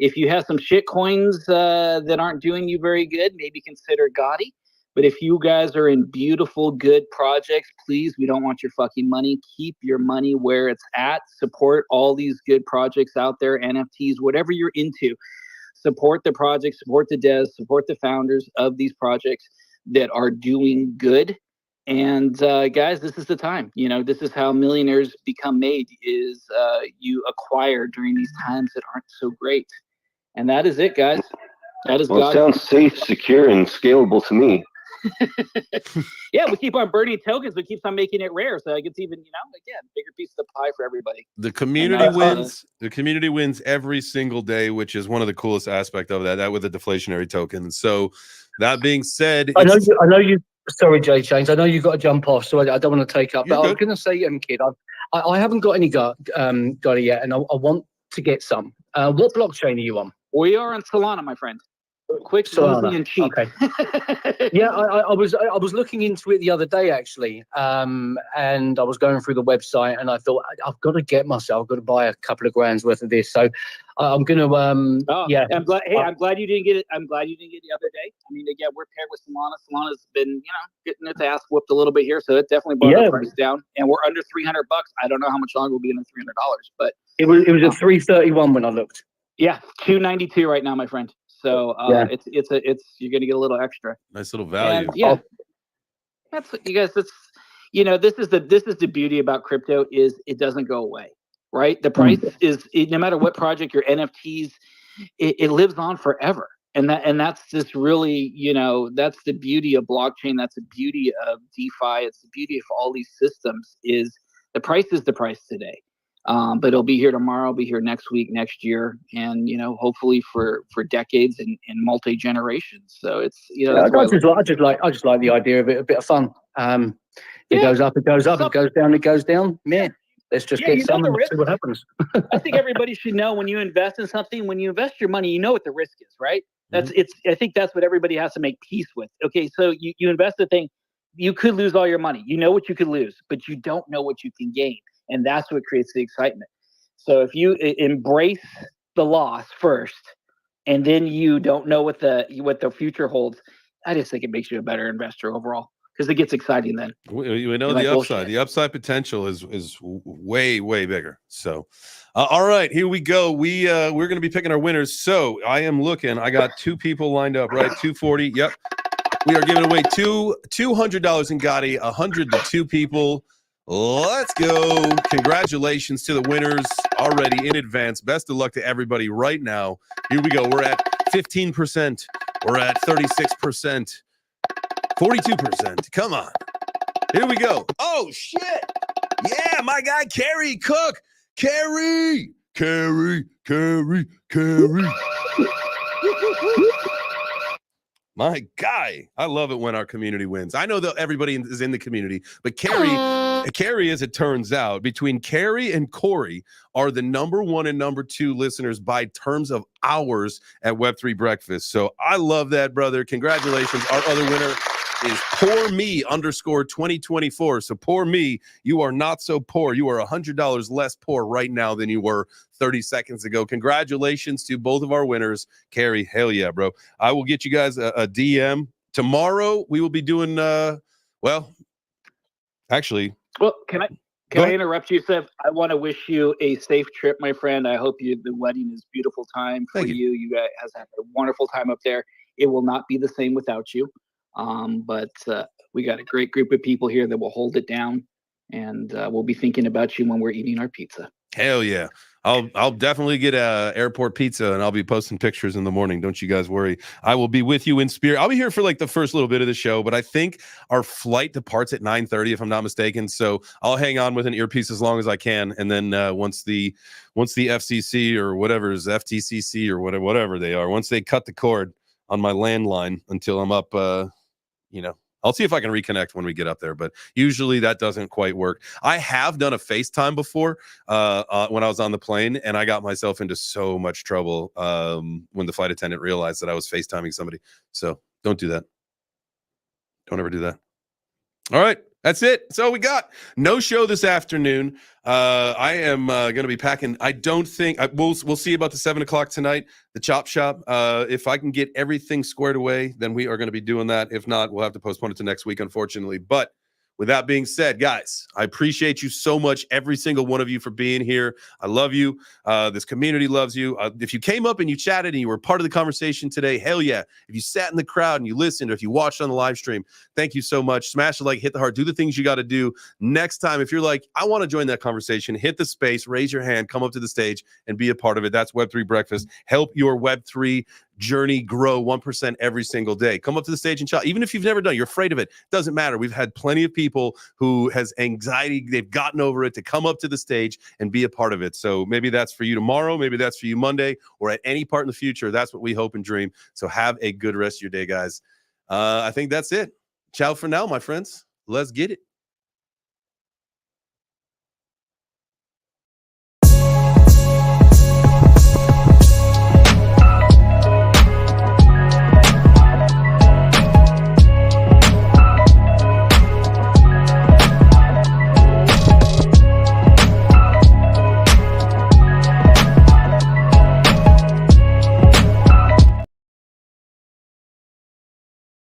if you have some shit coins that aren't doing you very good, maybe consider Gotti. But if you guys are in beautiful, good projects, please, we don't want your fucking money. Keep your money where it's at. Support all these good projects out there, NFTs, whatever you're into. Support the projects, support the devs, support the founders of these projects that are doing good. And guys, this is the time. You know, this is how millionaires become made, is you acquire during these times that aren't so great. And that is it, guys. That is well, it sounds safe, secure, and scalable to me. Yeah, we keep on burning tokens, but keeps on making it rare. So it gets even, you know, again, bigger piece of the pie for everybody. The community wins. The community wins every single day, which is one of the coolest aspects of that with the deflationary token. So that being said, I know you. Sorry, Jay Chains. I know you've got to jump off, so I don't want to take up. But I was going to say, kid, I haven't got any Gotti yet, and I want to get some. What blockchain are you on? We are on Solana, my friend. Quick, easy, and cheap. Okay. Yeah, I was looking into it the other day actually, and I was going through the website, and I thought I've got to get myself. I've got to buy a couple of grand's worth of this. So I'm going to. Yeah. I'm glad. Hey, I'm glad you didn't get it. I'm glad you didn't get it the other day. I mean, again, we're paired with Solana. Solana's been, you know, getting its ass whooped a little bit here, so it definitely brought the price down. And we're under $300. I don't know how much longer we'll be under $300, but it was at 331 when I looked. Yeah, 292 right now, my friend. So it's you're gonna get a little extra. Nice little value. And, yeah. That's what you guys. That's this is the beauty about crypto is it doesn't go away, right? The price is no matter what project your NFTs, it lives on forever, and that's this really that's the beauty of blockchain. That's the beauty of DeFi. It's the beauty of all these systems. Is the price today. But it'll be here tomorrow, it'll be here next week, next year, and hopefully for decades and multi generations. So it's I just like the idea of it, a bit of fun. It goes up, it goes up, it goes down, it goes down. Man, let's just get some and see what happens. I think everybody should know when you invest in something, when you invest your money, you know what the risk is, right? I think that's what everybody has to make peace with. Okay, so you invest a thing, you could lose all your money. You know what you could lose, but you don't know what you can gain. And that's what creates the excitement. So if you embrace the loss first, and then you don't know what the future holds, I just think it makes you a better investor overall because it gets exciting then. We know the upside. The upside potential is way bigger. So, all right, here we go. We're going to be picking our winners. So I am looking. I got 2 people lined up. Right, 240. Yep. We are giving away $200 in Gotti, 100 to 2 people. Let's go. Congratulations to the winners already in advance. Best of luck to everybody right now. Here we go. We're at 15%. We're at 36%. 42%. Come on. Here we go. Oh, shit. Yeah, my guy, Carrie Cook. Carrie. My guy. I love it when our community wins. I know that everybody is in the community, but Carrie, as it turns out, between Carrie and Corey are the #1 and #2 listeners by terms of hours at Web3 Breakfast. So I love that, brother. Congratulations. Our other winner is Poor Me _2024. So Poor Me, you are not so poor. You are $100 less poor right now than you were 30 seconds ago. Congratulations to both of our winners. Carrie, hell yeah, bro. I will get you guys a DM. Tomorrow we will be doing, actually. Well, can I interrupt you, Seth? I want to wish you a safe trip, my friend. I hope the wedding is a beautiful time for you. You guys have a wonderful time up there. It will not be the same without you. But we got a great group of people here that will hold it down, and we'll be thinking about you when we're eating our pizza. Hell yeah. I'll definitely get airport pizza, and I'll be posting pictures in the morning. Don't you guys worry. I will be with you in spirit. I'll be here for like the first little bit of the show, but I think our flight departs at 9:30, if I'm not mistaken. So I'll hang on with an earpiece as long as I can, and then once the FCC or whatever is FTCC or whatever they are, once they cut the cord on my landline until I'm up, I'll see if I can reconnect when we get up there, but usually that doesn't quite work. I have done a FaceTime before when I was on the plane, and I got myself into so much trouble when the flight attendant realized that I was FaceTiming somebody. So don't do that. Don't ever do that. All right. That's it. So we got no show this afternoon. I am going to be packing. I don't think we'll see about the 7 o'clock tonight, the chop shop. If I can get everything squared away, then we are going to be doing that. If not, we'll have to postpone it to next week, unfortunately. But with that being said, guys, I appreciate you so much, every single one of you, for being here. I love you. This community loves you. If you came up and you chatted and you were part of the conversation today, hell yeah. If you sat in the crowd and you listened, or if you watched on the live stream, thank you so much. Smash the like, hit the heart, do the things you got to do. Next time, if you're like, I want to join that conversation, hit the space, raise your hand, come up to the stage and be a part of it. That's Web3 Breakfast. Help your Web3 journey grow 1% every single day. Come up to the stage and chat. Even if you've never done it, you're afraid of it, doesn't matter. We've had plenty of people who has anxiety, they've gotten over it, to come up to the stage and be a part of it. So maybe that's for you tomorrow, maybe that's for you Monday, or at any part in the future. That's what we hope and dream. So have a good rest of your day, guys. I think that's it. Ciao for now, my friends. Let's get it.